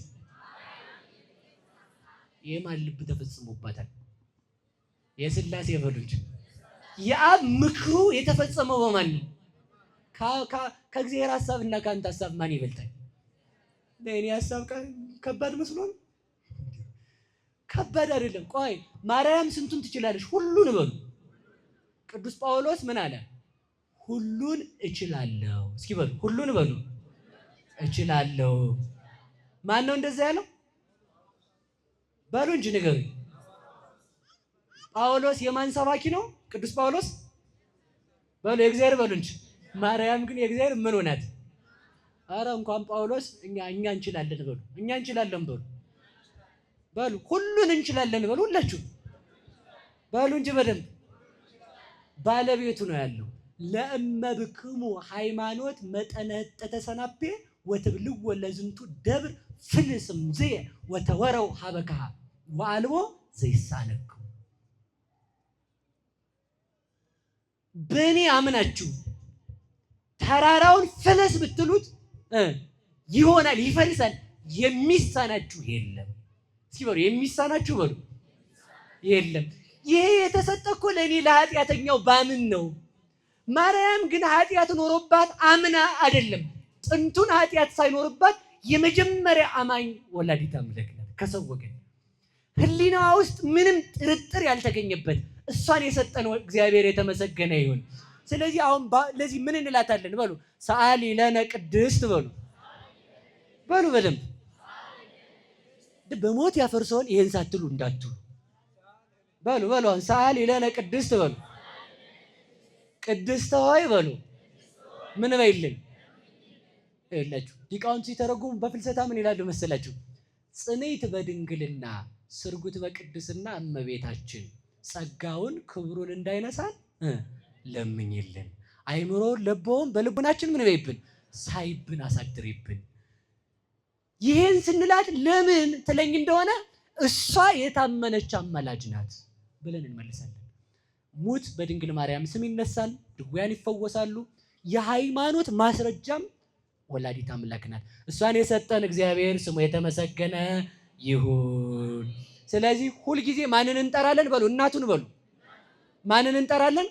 የማን ልብ ተፈጽሞባታል? የሥላሴ በሉ እንጂ። የአብ ምክሩ የተፈጸመው በማን ነው? ከእግዚአብሔር ሐሳብና ከአንተ ሐሳብ ማን ይበልጣል? ለእኔ ሐሳብ ከባድ መስሎ ነው። ከባድ አይደለም። ቆይ ማርያም ስንቱን ትችላለች? ሁሉን በሉ። ቅዱስ ጳውሎስ ምን አለ? ሁሉን እችላለሁ። እስኪ በሉ ሁሉን በሉ እችላለሁ። ማን ነው እንደዛ ያለው? በሉ እንጂ ንገሩኝ። ጳውሎስ የማን ሰባኪ ነው? ቅዱስ ጳውሎስ በሉ የእግዚአብሔር በሉ እንጂ። ማርያም ግን የእግዚአብሔር ምን ሆናት? አረ እንኳን ጳውሎስ እኛ እንችላለን በሉ። እኛ እንችላለን በሉ። በሉ ሁሉን እንችላለን በሉ። ሁላችሁ በሉ እንጂ በደንብ። ባለቤቱ ነው ያለው። ለእመብክሙ ሃይማኖት መጠነ ተተሰናፔ ወትብልዎ ለዝንቱ ደብር ፍልስም ዘየ ወተወረው ሀበካ ወአልቦ ዘይሳነኩ። በእኔ አምናችሁ ተራራውን ፍለስ ብትሉት ይሆናል፣ ይፈልሳል። የሚሳናችሁ የለም። እስኪ በሉ የሚሳናችሁ በሉ የለም። ይሄ የተሰጠ እኮ ለእኔ ለኃጢአተኛው ባምን ነው። ማርያም ግን ኃጢአት ኖሮባት አምና አይደለም። ጥንቱን ኃጢአት ሳይኖርባት የመጀመሪያ አማኝ ወላዲተ አምላክ ናት። ከሰው ወገን ሕሊናዋ ውስጥ ምንም ጥርጥር ያልተገኘበት እሷን የሰጠን እግዚአብሔር የተመሰገነ ይሁን። ስለዚህ አሁን ለዚህ ምን እንላታለን? በሉ ሰአሊ ለነ ቅድስት በሉ በሉ በደንብ በሞት ያፈርሰውን ይሄን ሳትሉ እንዳትሉ በሉ በሉ። አሁን ሰአሊ ለነ ቅድስት በሉ። ቅድስት ሆይ በሉ ምን በይልን ይላችሁ። ሊቃውንቱ ሲተረጉሙ በፍልሰታ ምን ይላሉ መሰላችሁ? ጽንዕት በድንግልና ስርጉት በቅድስና እመቤታችን ጸጋውን ክብሩን እንዳይነሳን ለምኝልን። አይምሮውን ለቦውን በልቡናችን ምን በይብን ሳይብን አሳድሪብን። ይሄን ስንላት ለምን ትለኝ እንደሆነ እሷ የታመነች አማላጅ ናት ብለን እንመልሳለን። ሙት በድንግል ማርያም ስም ይነሳል፣ ድውያን ይፈወሳሉ። የሃይማኖት ማስረጃም ወላዲተ አምላክ ናት። እሷን የሰጠን እግዚአብሔር ስሙ የተመሰገነ ይሁን። ስለዚህ ሁልጊዜ ማንን እንጠራለን? በሉ እናቱን በሉ። ማንን እንጠራለን?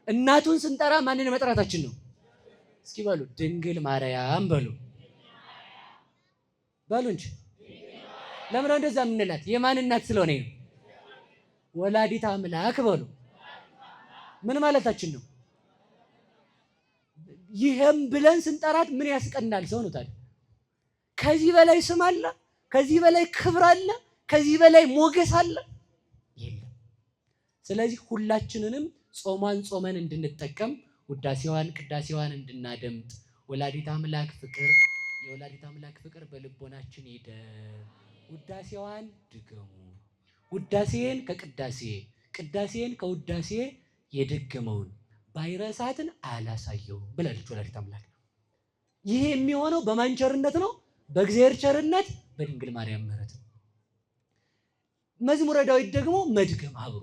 እናቱን ስንጠራ ማንን መጥራታችን ነው? እስኪ በሉ ድንግል ማርያም በሉ በሉ እንጂ። ለምን ነው እንደዛ የምንላት? የማን እናት ስለሆነ ነው? ወላዲተ አምላክ በሉ። ምን ማለታችን ነው? ይሄም ብለን ስንጠራት ምን ያስቀናል ሰው ነው ታዲያ? ከዚህ በላይ ስም አለ? ከዚህ በላይ ክብር አለ? ከዚህ በላይ ሞገስ አለ? የለም። ስለዚህ ሁላችንንም ጾሟን ጾመን እንድንጠቀም ውዳሴዋን ቅዳሴዋን እንድናደምጥ ወላዲተ አምላክ ፍቅር የወላዲተ አምላክ ፍቅር በልቦናችን ይደር። ውዳሴዋን ድገሙ። ውዳሴን ከቅዳሴ ቅዳሴን ከውዳሴ የደገመውን ባይረሳትን አላሳየውም ብላለች ወላዲተ አምላክ። ይሄ የሚሆነው በማን ቸርነት ነው? በእግዚአብሔር ቸርነት፣ በድንግል ማርያም ምሕረት ነው። መዝሙረ ዳዊት ደግሞ መድገም አብሮ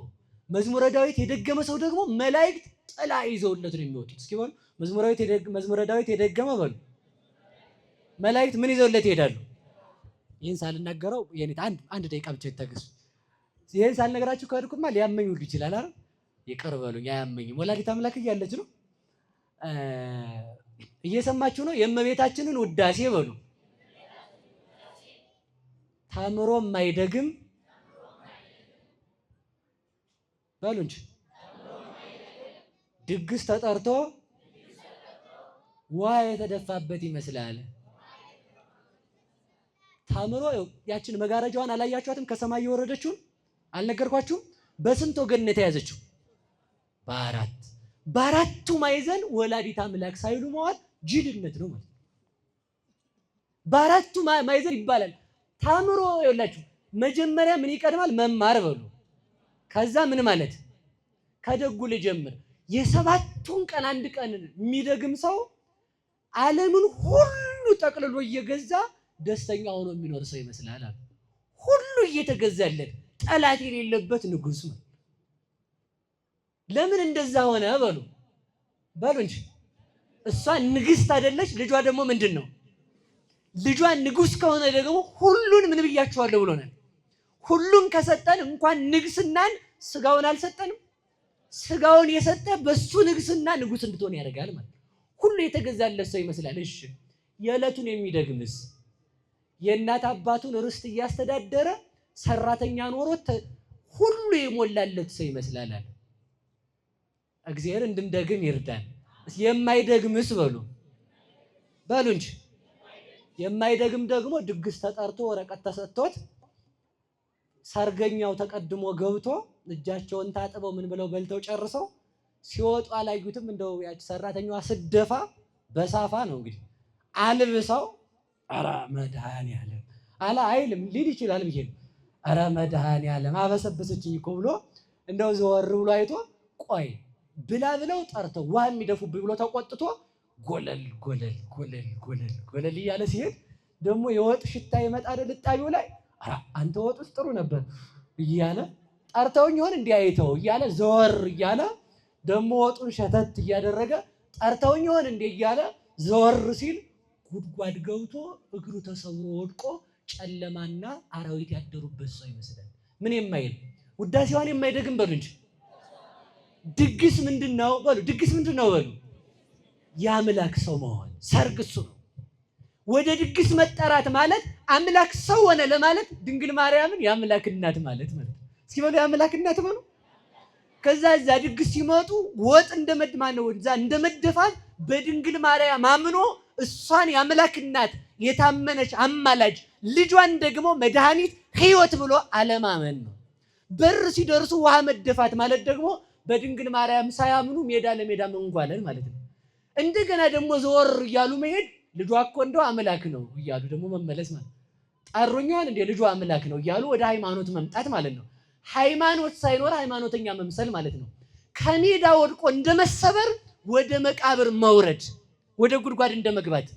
መዝሙረ ዳዊት የደገመ ሰው ደግሞ መላእክት ጥላ ይዘውለት ነው የሚወጡት። እስኪ በሉ መዝሙረ ዳዊት የደገመ በሉ መላእክት ምን ይዘውለት ይሄዳሉ? ይህን ሳልናገረው አንድ ደቂቃ ብቻ ይታገሱ። ይህን ሳልነገራችሁ ከሄድኩማ ሊያመኝ ሁሉ ይችላል። አይደል? ይቅር በሉኝ፣ አያመኝም። ወላዲተ አምላክ እያለች ነው። እየሰማችሁ ነው። የእመቤታችንን ውዳሴ በሉ ታምሮ የማይደግም በሉ እንጂ ድግስ ተጠርቶ ውሃ የተደፋበት ይመስላል። ታምሮ ያችን መጋረጃዋን አላያችኋትም? ከሰማይ የወረደችውን አልነገርኳችሁም? በስንት ወገን ነው የተያዘችው? በአራቱ ማዕዘን ወላዲተ አምላክ ሳይሉ መዋል ጅልነት ነው ማለት። በአራቱ ማዕዘን ይባላል። ታምሮ ይኸውላችሁ መጀመሪያ ምን ይቀድማል? መማር በሉ። ከዛ ምን ማለት? ከደጉ ልጀምር። የሰባቱን ቀን አንድ ቀን የሚደግም ሰው ዓለምን ሁሉ ጠቅልሎ እየገዛ ደስተኛ ሆኖ የሚኖር ሰው ይመስላል። ሁሉ እየተገዛለት ጠላት የሌለበት ንጉስ ነው። ለምን እንደዛ ሆነ በሉ እንጂ። እሷ ንግስት አይደለች፣ ልጇ ደግሞ ምንድነው? ልጇ ንጉስ ከሆነ ደግሞ ሁሉን ምን ብያችኋለሁ ብሎናል። ሁሉን ከሰጠን እንኳን ንግስናን ስጋውን አልሰጠንም። ስጋውን የሰጠ በሱ ንግስና ንጉስ እንድትሆን ያደርጋል ማለት። ሁሉ የተገዛለት ሰው ይመስላል። እሺ የዕለቱን የሚደግምስ የእናት አባቱን ርስት እያስተዳደረ ሰራተኛ ኖሮት ሁሉ የሞላለት ሰው ይመስላል አለ። እግዚአብሔር እንድንደግም ይርዳን። የማይደግምስ በሉ እንጂ። የማይደግም ደግሞ ድግስ ተጠርቶ ወረቀት ተሰጥቶት ሰርገኛው ተቀድሞ ገብቶ እጃቸውን ታጥበው ምን ብለው በልተው ጨርሰው ሲወጡ አላዩትም። እንደው ያቺ ሰራተኛዋ ስደፋ በሳፋ ነው እንግዲህ አልብሰው ኧረ መድኃኒዓለም አላ አይልም ሊል ይችላል ብዬ ነው። ኧረ መድኃኒዓለም አበሰበሰችኝ እኮ ብሎ እንደው ዘወር ብሎ አይቶ ቆይ ብላ ብለው ጠርተው ውሃ የሚደፉብኝ ብሎ ተቆጥቶ ጎለል ጎለል ጎለል ጎለል ጎለል እያለ ሲሄድ ደግሞ የወጥ ሽታ ይመጣ አይደል ጣቢው ላይ ኧረ አንተ ወጥ ውስጥ ጥሩ ነበር እያለ ጠርተውኝ ይሆን እንዲያይተው እያለ ዘወር እያለ ደግሞ ወጡን ሸተት እያደረገ ጠርተውኝ ይሆን እንዴ እያለ ዘወር ሲል ጉድጓድ ገብቶ እግሩ ተሰብሮ ወድቆ ጨለማና አራዊት ያደሩበት ሰው ይመስላል። ምን የማይል ውዳሴዋን የማይደግም በሉ እንጂ። ድግስ ምንድነው በሉ የአምላክ ሰው መሆን ሰርግ እሱ ነው። ወደ ድግስ መጠራት ማለት አምላክ ሰው ሆነ ለማለት ድንግል ማርያምን የአምላክ እናት ማለት እስኪ በሉ የአምላክ እናት በሉ። ከዛ እዛ ድግስ ሲመጡ ወጥ እንደመደፋት በድንግል ማርያም አምኖ እሷን የአምላክ እናት የታመነች አማላጅ ልጇን ደግሞ መድኃኒት ሕይወት ብሎ አለማመን ነው። በር ሲደርሱ ውሃ መደፋት ማለት ደግሞ በድንግል ማርያም ሳያምኑ ሜዳ ለሜዳ መንጓለን ማለት ነው። እንደገና ደግሞ ዘወር እያሉ መሄድ ልጇ እኮ እንደው አምላክ ነው እያሉ ደግሞ መመለስ ማለት ጠሩኛል እንደ ልጇ አምላክ ነው እያሉ ወደ ሃይማኖት መምጣት ማለት ነው። ሃይማኖት ሳይኖር ሃይማኖተኛ መምሰል ማለት ነው። ከሜዳ ወድቆ እንደመሰበር ወደ መቃብር መውረድ፣ ወደ ጉድጓድ እንደመግባት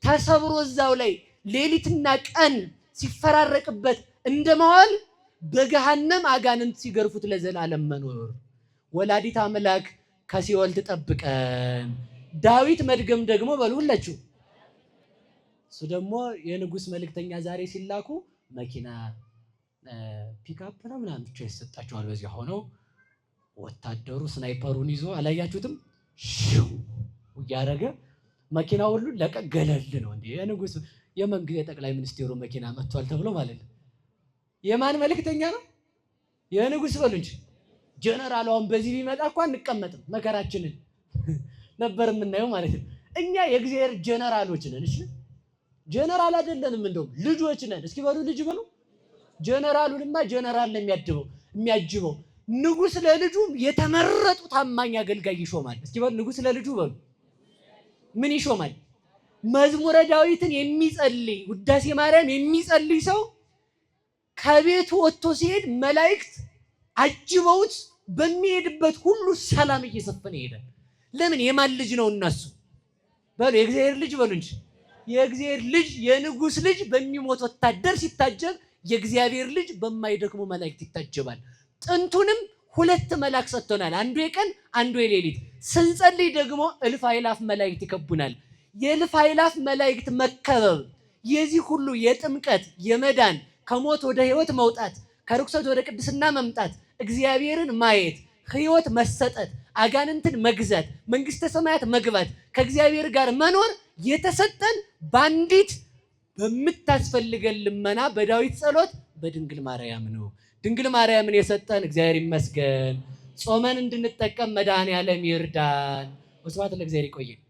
ተሰብሮ እዛው ላይ ሌሊትና ቀን ሲፈራረቅበት እንደመዋል በገሃነም አጋንንት ሲገርፉት ለዘላለም መኖር። ወላዲት አምላክ ከሲኦል ትጠብቀን። ዳዊት መድገም ደግሞ በሉላችሁ። እሱ ደግሞ የንጉስ መልእክተኛ ዛሬ ሲላኩ መኪና ፒክአፕ ነው ምናምን ብቻ ይሰጣቸዋል። በዚያ ሆነው ወታደሩ ስናይፐሩን ይዞ አላያችሁትም? ሽው እያደረገ መኪና ሁሉ ገለል ነው እንዴ! የንጉስ የመንግስት ጠቅላይ ሚኒስቴሩ መኪና መጥቷል ተብሎ ማለት ነው። የማን መልእክተኛ ነው? የንጉስ በሉ እንጂ። ጀነራል አሁን በዚህ ቢመጣ እኮ አንቀመጥም፣ መከራችንን ነበር የምናየው ማለት ነው። እኛ የእግዚአብሔር ጀነራሎች ነን። እሺ ጀነራል አይደለንም፣ እንደውም ልጆች ነን። እስኪ በሉ ልጅ በሉ። ጀነራሉንማ ጀነራል ነው የሚያጅበው። ንጉስ ለልጁ የተመረጡ ታማኝ አገልጋይ ይሾማል። እስኪ በሉ ንጉስ ለልጁ በሉ ምን ይሾማል? መዝሙረ ዳዊትን የሚጸልይ ውዳሴ ማርያም የሚጸልይ ሰው ከቤቱ ወጥቶ ሲሄድ መላእክት አጅበውት በሚሄድበት ሁሉ ሰላም እየሰፈነ ይሄዳል። ለምን? የማን ልጅ ነው? እነሱ በሉ የእግዚአብሔር ልጅ በሉ እንጂ። የእግዚአብሔር ልጅ የንጉስ ልጅ በሚሞት ወታደር ሲታጀብ የእግዚአብሔር ልጅ በማይደክሙ መላእክት ይታጀባል። ጥንቱንም ሁለት መልአክ ሰጥቶናል፣ አንዱ የቀን አንዱ የሌሊት። ስንጸልይ ደግሞ እልፍ አእላፍ መላእክት ይከቡናል። የእልፍ አእላፍ መላእክት መከበብ የዚህ ሁሉ የጥምቀት የመዳን ከሞት ወደ ሕይወት መውጣት ከርኩሰት ወደ ቅድስና መምጣት እግዚአብሔርን ማየት ሕይወት መሰጠት አጋንንትን መግዛት መንግስተ ሰማያት መግባት ከእግዚአብሔር ጋር መኖር የተሰጠን ባንዲት በምታስፈልገን ልመና በዳዊት ጸሎት በድንግል ማርያም ነው። ድንግል ማርያምን የሰጠን እግዚአብሔር ይመስገን። ጾመን እንድንጠቀም መድኃኔዓለም ይርዳን። ወስብሐት ለእግዚአብሔር። ይቆየን።